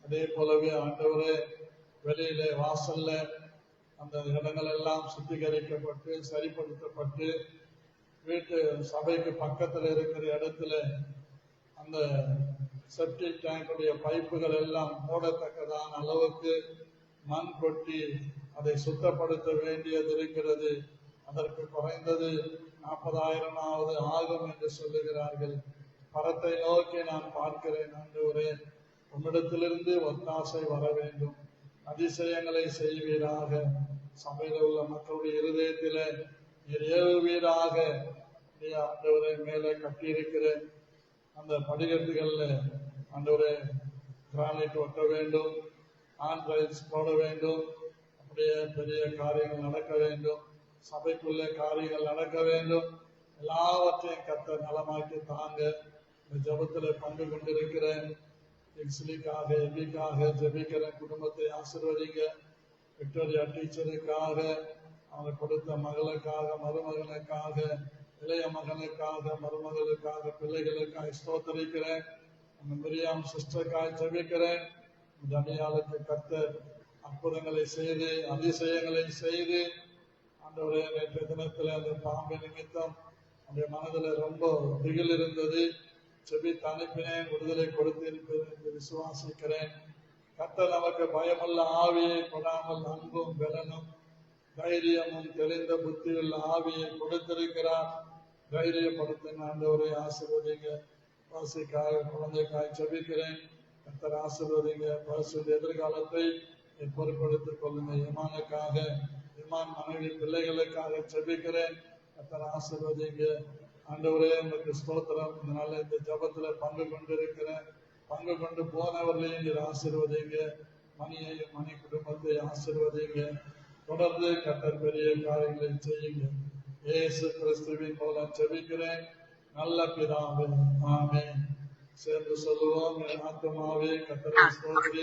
அதே போலவே ஆண்டவரே, வெளியிலே வாசல்ல அந்த இடங்கள் எல்லாம் சுத்திகரிக்கப்பட்டு சரிப்படுத்தப்பட்டு வீட்டு சபைக்கு பக்கத்துல இருக்கிற இடத்துல அந்த செப்டிக் டேங்குடைய பைப்புகள் எல்லாம் மூடத்தக்கதான அளவுக்கு மண் கொட்டி அதை சுத்தப்படுத்த வேண்டியது இருக்கிறது. அதற்கு குறைந்தது 40,000 ஆகும் என்று சொல்லுகிறார்கள். பரத்தை நோக்கி நான் பார்க்கிறேன். ஆண்டவரே, உம்மிடத்திலிருந்து ஒத்தாசை வர வேண்டும். அதிசயங்களை செய்வீராக. சபையில் உள்ள மக்களுடைய இருதயத்தில நீர் ஏவுவீராக. ஆண்டவரை மேலே கட்டியிருக்கிற அந்த படிக்கட்டுகள்ல ஆண்டவரே கிரானைட் ஒட்ட வேண்டும், ஆண்ட்ரைட்ஸ் போட வேண்டும். அப்படியே பெரிய காரியங்கள் நடக்க வேண்டும். சபைக்குள்ளே காரியங்கள் நடக்க வேண்டும். எல்லாவற்றையும் கர்த்தர் நலமாக்கி தாங்க. இந்த ஜபத்துல பங்கு கொண்டிருக்கிறேன். எக்ஸ்லிக்காக எபிக்காக ஜெபிக்கிற குடும்பத்தை ஆசீர்வதிங்க. விக்டோரியா டீச்சருக்காக, அவங்க கொடுத்த மகளுக்காக, மருமகனுக்காக, இளைய மகனுக்காக, மருமகளுக்காக, பிள்ளைகளுக்காக ஸ்தோத்தரிக்கிறேன். அந்த மிரியாம் சிஸ்டருக்காக ஜெபிக்கிறேன். தனியாளுக்கு கர்த்தர் அற்புதங்களை செய்து அதிசயங்களை செய்து ஆண்டவரே, நேற்றைய தினத்துல அந்த பாம்பு நிமித்தம் அந்த மனதுல ரொம்ப திகில் இருந்தது. செபித்து அனுப்பினேன். விடுதலை கொடுத்திருப்பது என்று விசுவாசிக்கிறேன். கர்த்தர் நமக்கு பயமுள்ள ஆவியை கொடாமல் அன்பும் பலனும் தைரியமும் தெளிந்த புத்தியுள்ள ஆவியை கொடுத்திருக்கிறார். தைரியப்படுத்தின ஆண்டவரை ஆசீர்வதிங்க. வாசிக்காக குழந்தைக்காக செபிக்கிறேன். கர்த்தர் ஆசீர்வதிங்க. பரிசுத்த எதிர்காலத்தை பொறுப்படுத்திக் கொள்ளுங்க. இமானுக்காக, இமான் மனைவி பிள்ளைகளுக்காக செபிக்கிறேன். கர்த்தர் ஆசீர்வதிங்க. ஆண்டவரே, உங்களுக்கு ஸ்தோத்திரம். இதனால இந்த ஜபத்துல பங்கு கொண்டிருக்கிறேன். பங்கு கொண்டு போனவர்களையும் நீர் ஆசீர்வதிங்க. மணியையும் மணி குடும்பத்தை ஆசீர்வதிங்க. தொடர்ந்து கர்த்தர் பெரிய காரியங்களை செய்யுங்க. இயேசு கிறிஸ்துவின் மூலம் ஜெபிக்கிறேன் நல்ல பிதாவே, ஆமென். சேர்ந்து சொல்லுவோம். என் ஆத்துமாவே கர்த்தரை ஸ்தோத்திரி,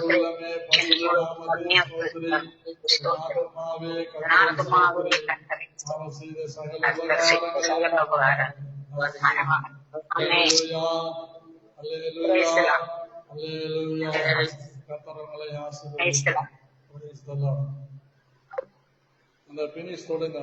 உள்ளமே பரிசுத்தமானவரே ஸ்தோத்திரி. என் ஆத்துமாவே கர்த்தரை ஸ்தோத்திரி, அவர் செய்த சகல உபகாரங்களையும். அல்லேலூயா, அல்லேலூயா, அல்லேலூயா. கர்த்தர் உங்களை ஆசீர்வதிப்பார். அந்த பினிஷ் தொடங்க.